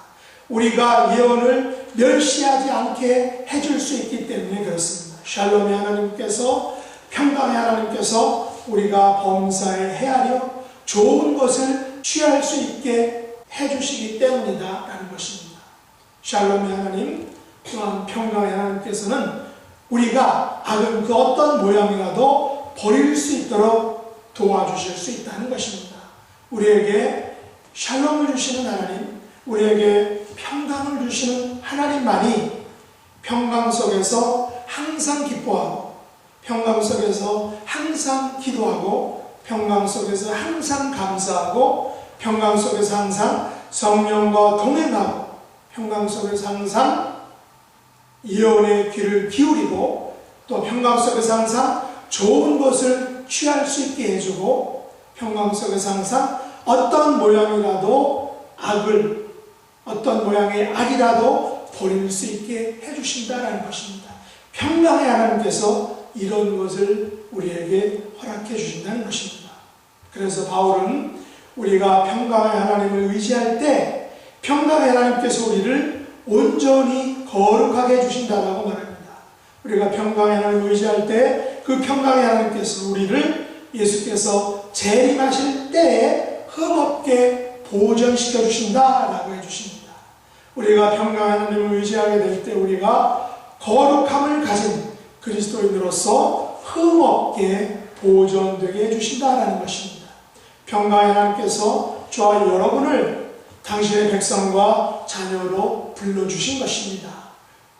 우리가 예언을 멸시하지 않게 해줄 수 있기 때문에 그렇습니다. 샬롬의 하나님께서, 평강의 하나님께서 우리가 범사에 헤아려 좋은 것을 취할 수 있게 해주시기 때문이다 라는 것입니다. 샬롬의 하나님, 또한 평강의 하나님께서는 우리가 악은 그 어떤 모양이라도 버릴 수 있도록 도와주실 수 있다는 것입니다. 우리에게 샬롬을 주시는 하나님, 우리에게 평강을 주시는 하나님만이 평강 속에서 항상 기뻐하고, 평강 속에서 항상 기도하고, 평강 속에서 항상 감사하고, 평강 속에서 항상 성령과 동행하고, 평강 속에서 항상 예언의 귀를 기울이고, 또 평강 속에서 항상 좋은 것을 취할 수 있게 해주고, 평강 속에서 항상 어떤 모양이라도 악을, 어떤 모양의 악이라도 버릴 수 있게 해주신다는 것입니다. 평강의 하나님께서 이런 것을 우리에게 허락해 주신다는 것입니다. 그래서 바울은 우리가 평강의 하나님을 의지할 때 평강의 하나님께서 우리를 온전히 거룩하게 해주신다라고 말합니다. 우리가 평강의 하나님을 의지할 때 그 평강의 하나님께서 우리를 예수께서 재림하실 때에 흠없게 보존시켜 주신다라고 해주십니다. 우리가 평강의 하나님을 의지하게 될 때 우리가 거룩함을 가진 그리스도인으로서 흠없게 보존되게 해주신다라는 것입니다. 평강의 하나님께서 저와 여러분을 당신의 백성과 자녀로 불러주신 것입니다.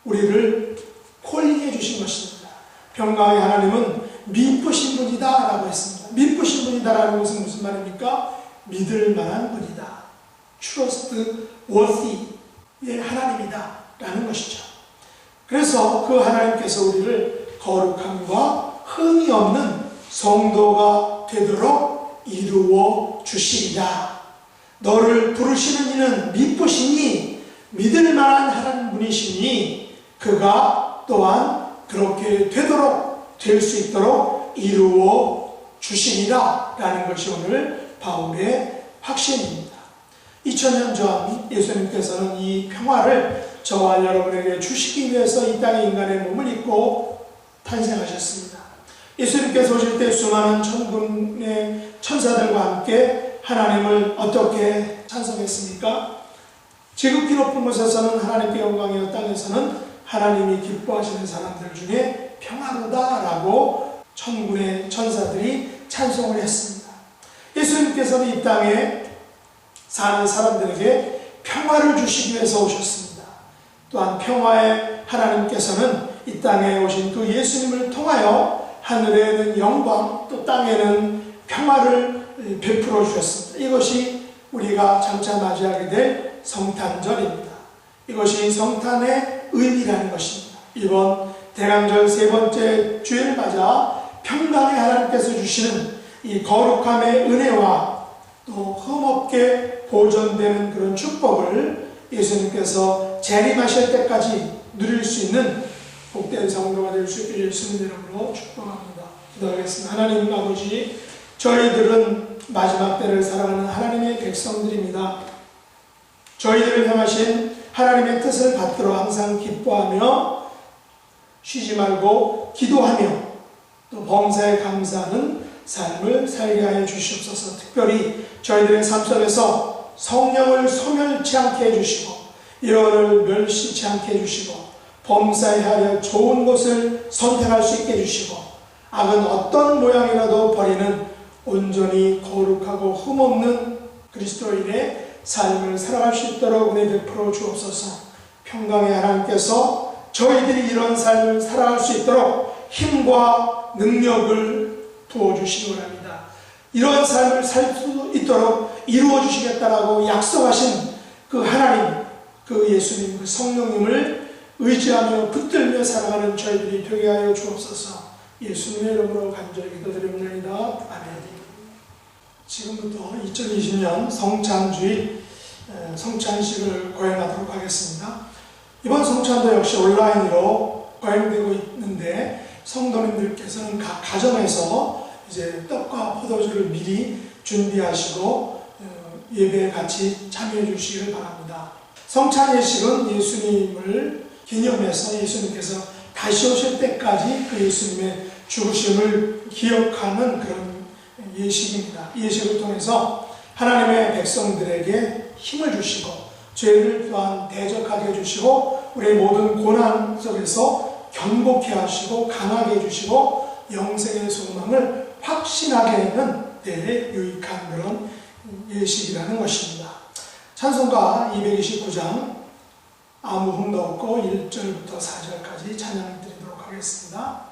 우리를 콜링해 주신 것입니다. 평강의 하나님은 미쁘신 분이다 라고 했습니다. 미쁘신 분이다 라는 것은 무슨 말입니까? 믿을 만한 분이다. trustworthy의 하나님이다 라는 것이죠. 그래서 그 하나님께서 우리를 거룩함과 흠이 없는 성도가 되도록 이루어 주시리라. 너를 부르시는 이는 미쁘시니 믿을 만한 하나님 분이시니 그가 또한 그렇게 되도록 될 수 있도록 이루어 주시리라 라는 것이 오늘 바울의 확신입니다. 2000년 전 예수님께서는 이 평화를 저와 여러분에게 주시기 위해서 이 땅에 인간의 몸을 입고 탄생하셨습니다. 예수님께서 오실 때 수많은 천군의 천사들과 함께 하나님을 어떻게 찬송했습니까? 지극히 높은 곳에서는 하나님께 영광이요 땅에서는 하나님이 기뻐하시는 사람들 중에 평화로다 라고 천군의 천사들이 찬송을 했습니다. 예수님께서는 이 땅에 사는 사람들에게 평화를 주시기 위해서 오셨습니다. 또한 평화의 하나님께서는 이 땅에 오신 그 예수님을 통하여 하늘에는 영광, 또 땅에는 평화를 베풀어 주셨습니다. 이것이 우리가 장차 맞이하게 될 성탄절입니다. 이것이 성탄의 의미라는 것입니다. 이번 대강절 세 번째 주일을 맞아 평강의 하나님께서 주시는 이 거룩함의 은혜와 또 흠없게 보존되는 그런 축복을 예수님께서 재림하실 때까지 누릴 수 있는 복된 성도가 될 수 있기를 예수님 이름으로 축복합니다. 기도하겠습니다. 하나님 아버지, 저희들은 마지막 때를 살아가는 하나님의 백성들입니다. 저희들을 향하신 하나님의 뜻을 받들어 항상 기뻐하며 쉬지 말고 기도하며 또 범사에 감사하는 삶을 살게 하여 주시옵소서. 특별히 저희들의 삶 속에서 성령을 소멸치 않게 해주시고 일원을 멸시치 않게 해주시고 범사에 하여 좋은 것을 선택할 수 있게 해주시고 악은 어떤 모양이라도 버리는 온전히 거룩하고 흠없는 그리스도인의 삶을 살아갈 수 있도록 은혜 베풀어 주옵소서. 평강의 하나님께서 저희들이 이런 삶을 살아갈 수 있도록 힘과 능력을 부어주시기 바랍니다. 이런 삶을 살 수 있도록 이루어 주시겠다라고 약속하신 그 하나님, 그 예수님, 그 성령님을 의지하며 붙들며 살아가는 저희들이 되게 하여 주옵소서. 예수님의 이름으로 간절히 기도드립니다. 아멘. 지금부터 2020년 성찬주일 성찬식을 거행하도록 하겠습니다. 이번 성찬도 역시 온라인으로 거행되고 있는데 성도님들께서는 각 가정에서 이제 떡과 포도주를 미리 준비하시고 예배에 같이 참여해 주시기를 바랍니다. 성찬 예식은 예수님을 기념해서 예수님께서 다시 오실 때까지 그 예수님의 죽으심을 기억하는 그런 예식입니다. 이 예식을 통해서 하나님의 백성들에게 힘을 주시고 죄를 또한 대적하게 해주시고 우리의 모든 고난 속에서 견고케 하시고 강하게 해주시고 영생의 소망을 확신하게 하는 때에 유익한 그런 예식이라는 것입니다. 찬송가 229장 아무 흠도 없고 1절부터 4절까지 찬양을 드리도록 하겠습니다.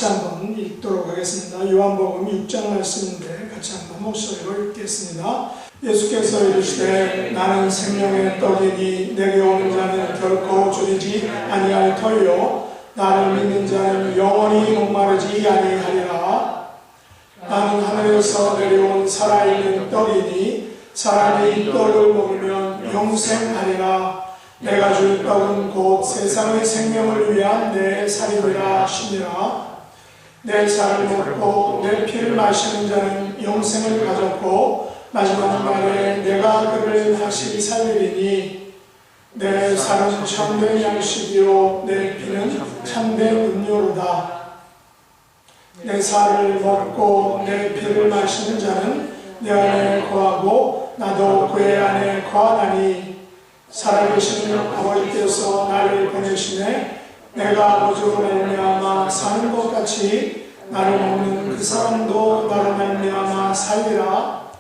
같이 한번 읽도록 하겠습니다. 요한복음 6장 말씀인데 같이 한번 목소리로 읽겠습니다. 예수께서 이르시되 나는 생명의 떡이니 내게 오는 자는 결코 줄이지 아니할 터이요 나를 믿는 자는 영원히 목마르지 아니하리라. 나는 하늘에서 내려온 살아있는 떡이니 사람이 이 떡을 먹으면 영생하리라. 내가 줄 떡은 곧 세상의 생명을 위한 내 살이니라 하시니라. 내 살을 먹고 내 피를 마시는 자는 영생을 가졌고 마지막 날에 내가 그를 다시 살리리니 내 살은 참된 양식이요 내 피는 참된 음료로다. 내 살을 먹고 내 피를 마시는 자는 내 안에 거하고 나도 그의 안에 거하나니 살아계신 아버지께서 나를 보내시네 내가 아버지로 말미암아 사는 것 같이 나를 먹는 그 사람도 나로 말미암아 살리라.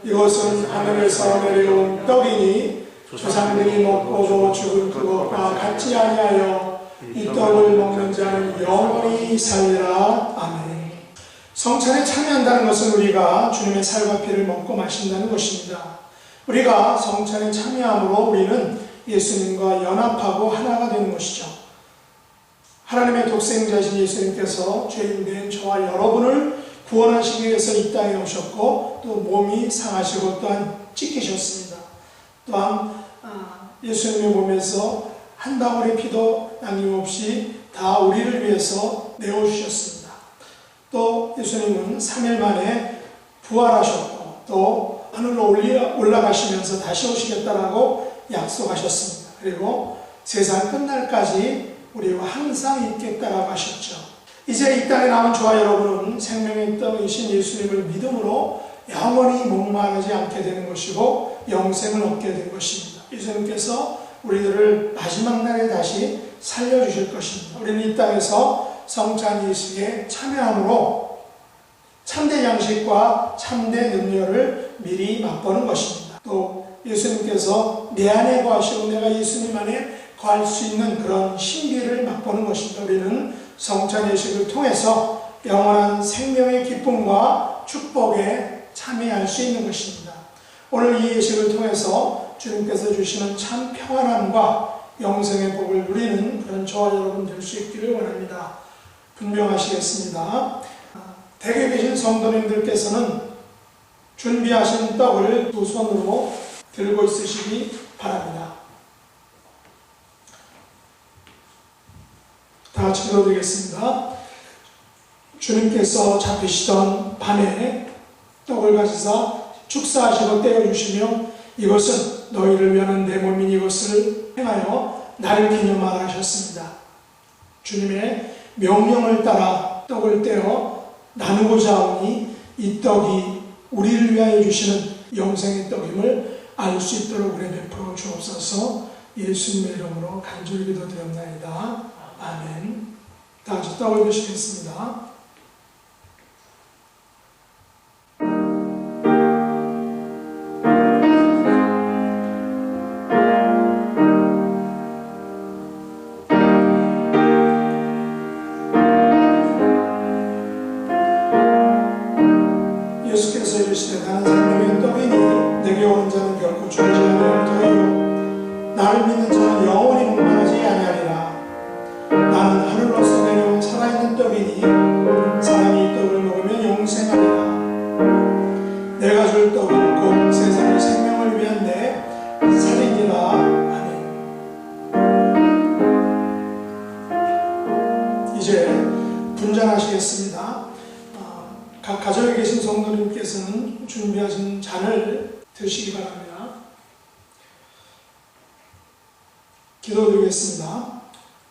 이것은 하늘에서 내려온 떡이니 조상들이 먹고도 죽은 그것과 같지 아니하여 이 떡을 먹는 자는 영원히 살리라. 아멘. 성찬에 참여한다는 것은 우리가 주님의 살과 피를 먹고 마신다는 것입니다. 우리가 성찬에 참여함으로 우리는 예수님과 연합하고 하나가 되는 것이죠. 하나님의 독생자이신 예수님께서 죄인된 저와 여러분을 구원하시기 위해서 이 땅에 오셨고 또 몸이 상하시고 또한 찢기셨습니다. 또한 예수님의 몸에서 한 방울의 피도 남김없이 다 우리를 위해서 내어주셨습니다. 또 예수님은 3일 만에 부활하셨고 또 하늘로 올라가시면서 다시 오시겠다라고 약속하셨습니다. 그리고 세상 끝날까지 우리와 항상 있겠다라고 하셨죠. 이제 이 땅에 남은 저와 여러분은 생명의 떡이신 예수님을 믿음으로 영원히 목마르지 않게 되는 것이고 영생을 얻게 된 것입니다. 예수님께서 우리들을 마지막 날에 다시 살려주실 것입니다. 우리는 이 땅에서 성찬 예식에 참여함으로 참된 양식과 참된 음료를 미리 맛보는 것입니다. 또 예수님께서 내 안에 거하시고 내가 예수님 안에 거할 수 있는 그런 신비를 맛보는 것입니다. 우리는 성찬 예식을 통해서 영원한 생명의 기쁨과 축복에 참여할 수 있는 것입니다. 오늘 이 예식을 통해서 주님께서 주시는 참 평안함과 영생의 복을 누리는 그런 저와 여러분 될 수 있기를 원합니다. 분명하시겠습니다. 댁에 계신 성도님들께서는 준비하신 떡을 두 손으로 들고 있으시기 바랍니다. 다 같이 기도드리겠습니다. 주님께서 잡히시던 밤에 떡을 가지사 축사하시고 떼어주시며 이것은 너희를 위하는 내 몸인 이것을 행하여 나를 기념하라 하셨습니다. 주님의 명령을 따라 떡을 떼어 나누고자 하오니 이 떡이 우리를 위하여 주시는 영생의 떡임을 알 수 있도록 은혜 베풀어 주옵소서. 예수님의 이름으로 간절히 기도드렸나이다. 아멘. 다 같이 떡을 드시겠습니다. 예수께서 이르시되 나는 생명의 떡이니 내게 오는 자는 결코 줄지 아니할 터이요 나를 믿는 자는 영원히 목마르지 아니하리라. 나는 하늘로서 내려온 살아있는 떡이니 사람이 이 떡을 먹으면 영생하리라. 내가 줄 떡은 곧 세상의 생명을 위한 내 살이니라. 아멘. 이제 분잔하시겠습니다. 각 가정에 계신 성도님께서는 준비하신 잔을 드시기 바랍니다. 기도드리겠습니다.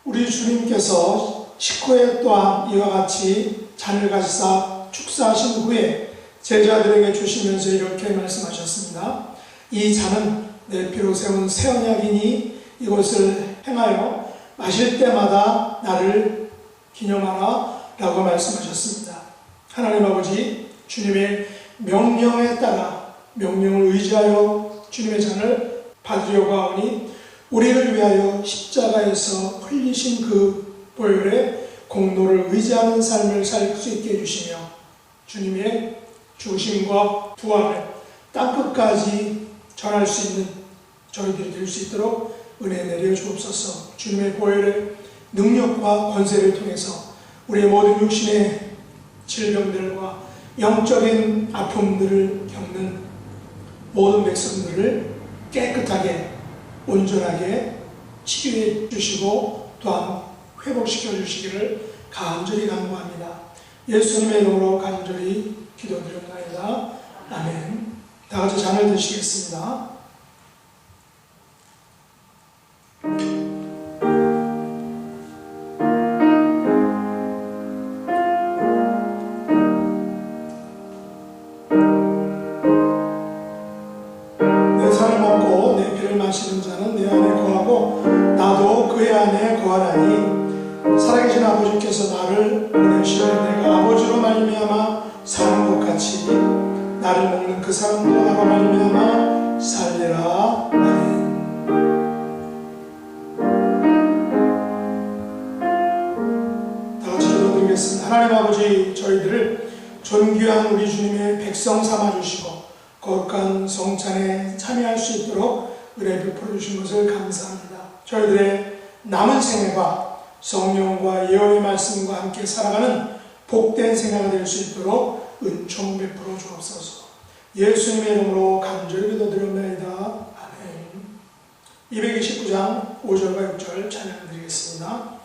우리 주님께서 식후에 또한 이와 같이 잔을 가지사 축사하신 후에 제자들에게 주시면서 이렇게 말씀하셨습니다. 이 잔은 내 피로 세운 새 언약이니 이것을 행하여 마실 때마다 나를 기념하라 라고 말씀하셨습니다. 하나님 아버지, 주님의 명령에 따라 명령을 의지하여 주님의 잔을 받으려고 하오니 우리를 위하여 십자가에서 흘리신 그 보혈의 공로를 의지하는 삶을 살 수 있게 해주시며 주님의 죽으심과 부활을 땅끝까지 전할 수 있는 저희들이 될 수 있도록 은혜 내려 주옵소서. 주님의 보혈의 능력과 권세를 통해서 우리의 모든 육신의 질병들과 영적인 아픔들을 겪는 모든 백성들을 깨끗하게 온전하게 치유해 주시고 또한 회복시켜 주시기를 간절히 간구합니다. 예수님의 이름으로 간절히 기도드립니다. 아멘. 다 같이 잔을 드시겠습니다. 마시는 자는 내 안에 거하고 나도 그의 안에 거하나니 살아계신 아버지께서 나를 보내시되 내가 아버지로 나를 먹는 그 사람도 나로 말미암아 살리라. 아멘. 다 같이 기도드리겠습니다. 하나님 아버지, 저희들을 존귀한 우리 주님의 백성 삼아주시고 거룩한 성찬에 참여할 수 있도록 은혜 베풀어 주신 것을 감사합니다. 저희들의 남은 생애가 성령과 예언의 말씀과 함께 살아가는 복된 생애가 될 수 있도록 은총 베풀어 주옵소서. 예수님의 이름으로 간절히 기도드립니다. 아멘. 229장 5절과 6절 찬양드리겠습니다.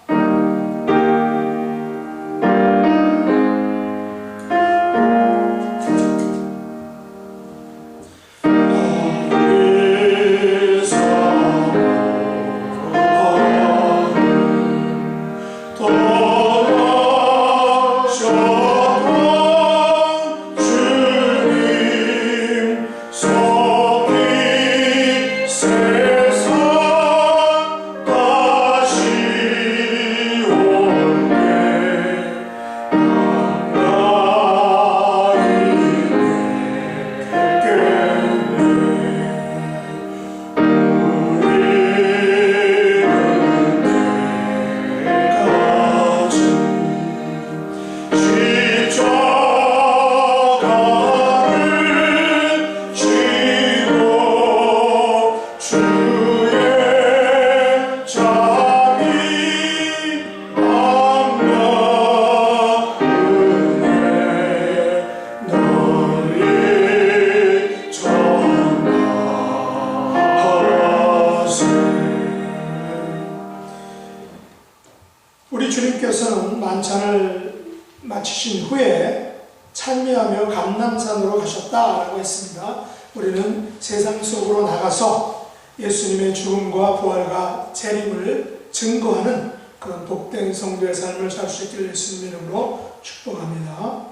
우리 주님께서는 만찬을 마치신 후에 찬미하며 감람산으로 가셨다라고 했습니다. 우리는 세상 속으로 나가서 예수님의 죽음과 부활과 재림을 증거하는 그런 복된 성도의 삶을 살 수 있기를 예수님 이름으로 축복합니다.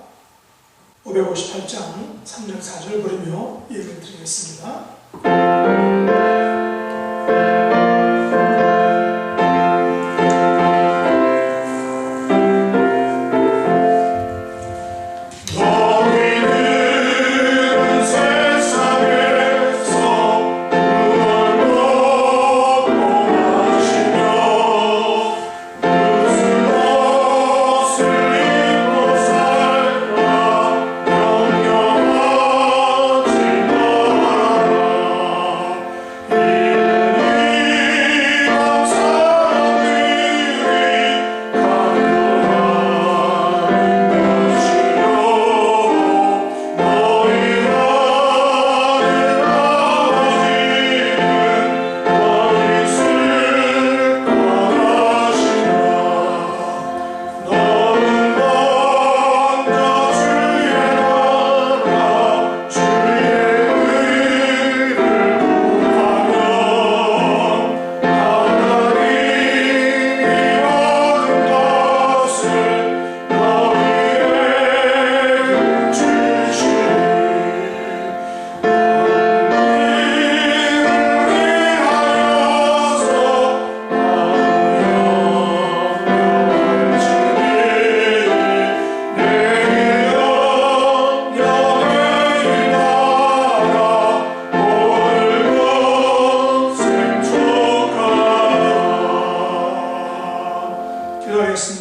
558장 3절 4절 부르며 예배를 드리겠습니다.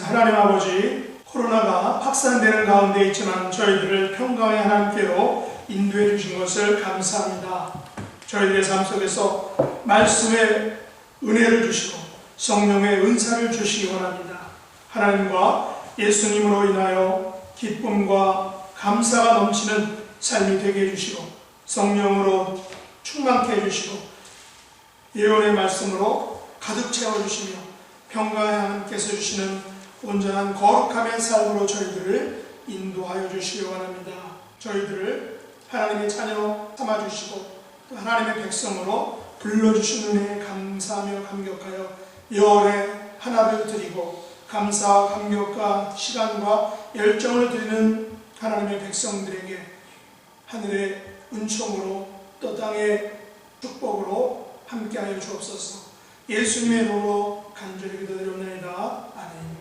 하나님 아버지, 코로나가 확산되는 가운데 있지만 저희들을 평강의 하나님께로 인도해 주신 것을 감사합니다. 저희들의 삶 속에서 말씀의 은혜를 주시고 성령의 은사를 주시기 원합니다. 하나님과 예수님으로 인하여 기쁨과 감사가 넘치는 삶이 되게 해주시고 성령으로 충만케 해주시고 예언의 말씀으로 가득 채워주시며 평강의 하나님께서 주시는 온전한 거룩함의 삶으로 저희들을 인도하여 주시기 원합니다. 저희들을 하나님의 자녀 삼아주시고 또 하나님의 백성으로 불러주신 은혜에 감사하며 감격하여 열의 하나를 드리고 감사와 감격과 시간과 열정을 드리는 하나님의 백성들에게 하늘의 은총으로 또 땅의 축복으로 함께하여 주옵소서. 예수님의 이름으로 간절히 기도드리옵나이다. 아멘.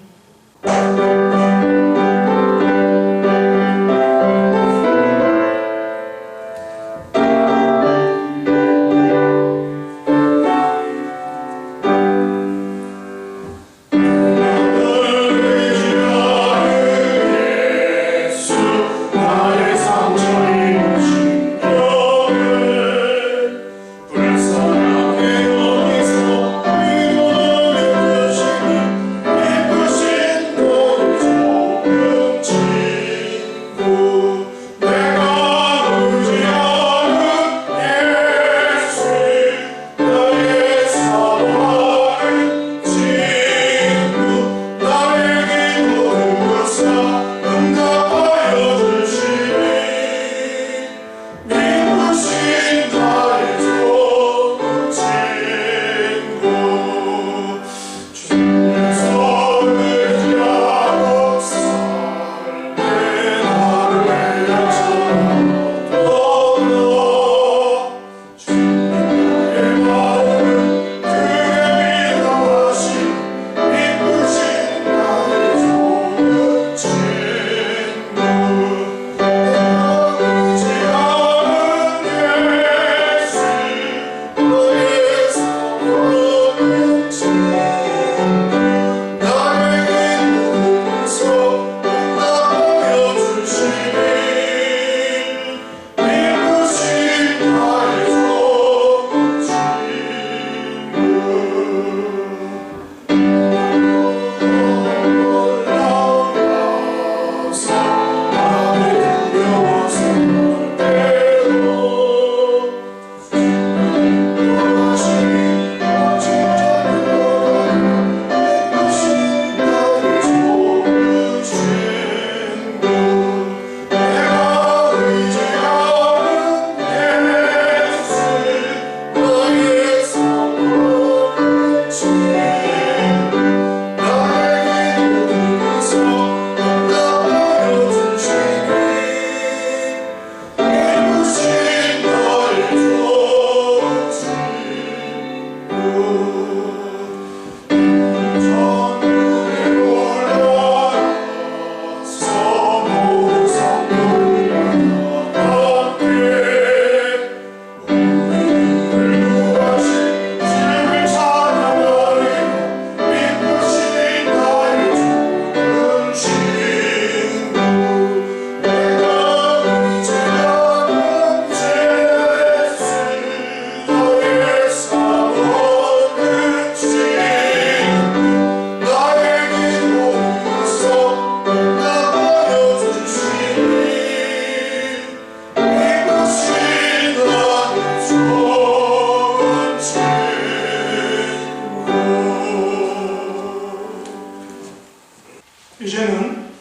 주제는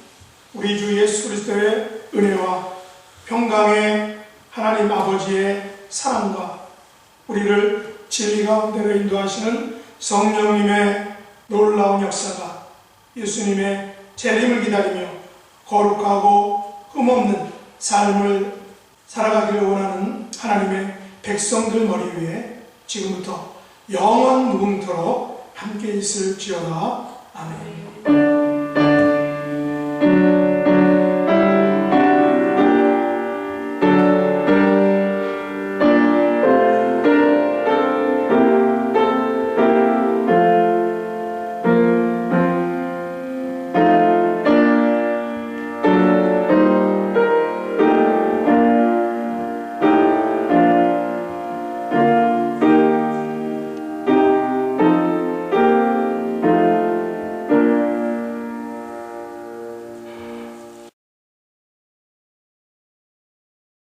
우리 주 예수 그리스도의 은혜와 평강의 하나님 아버지의 사랑과 우리를 진리 가운데로 인도하시는 성령님의 놀라운 역사가 예수님의 재림을 기다리며 거룩하고 흠없는 삶을 살아가기를 원하는 하나님의 백성들 머리 위에 지금부터 영원 무궁토록 함께 있을지어다. 아멘.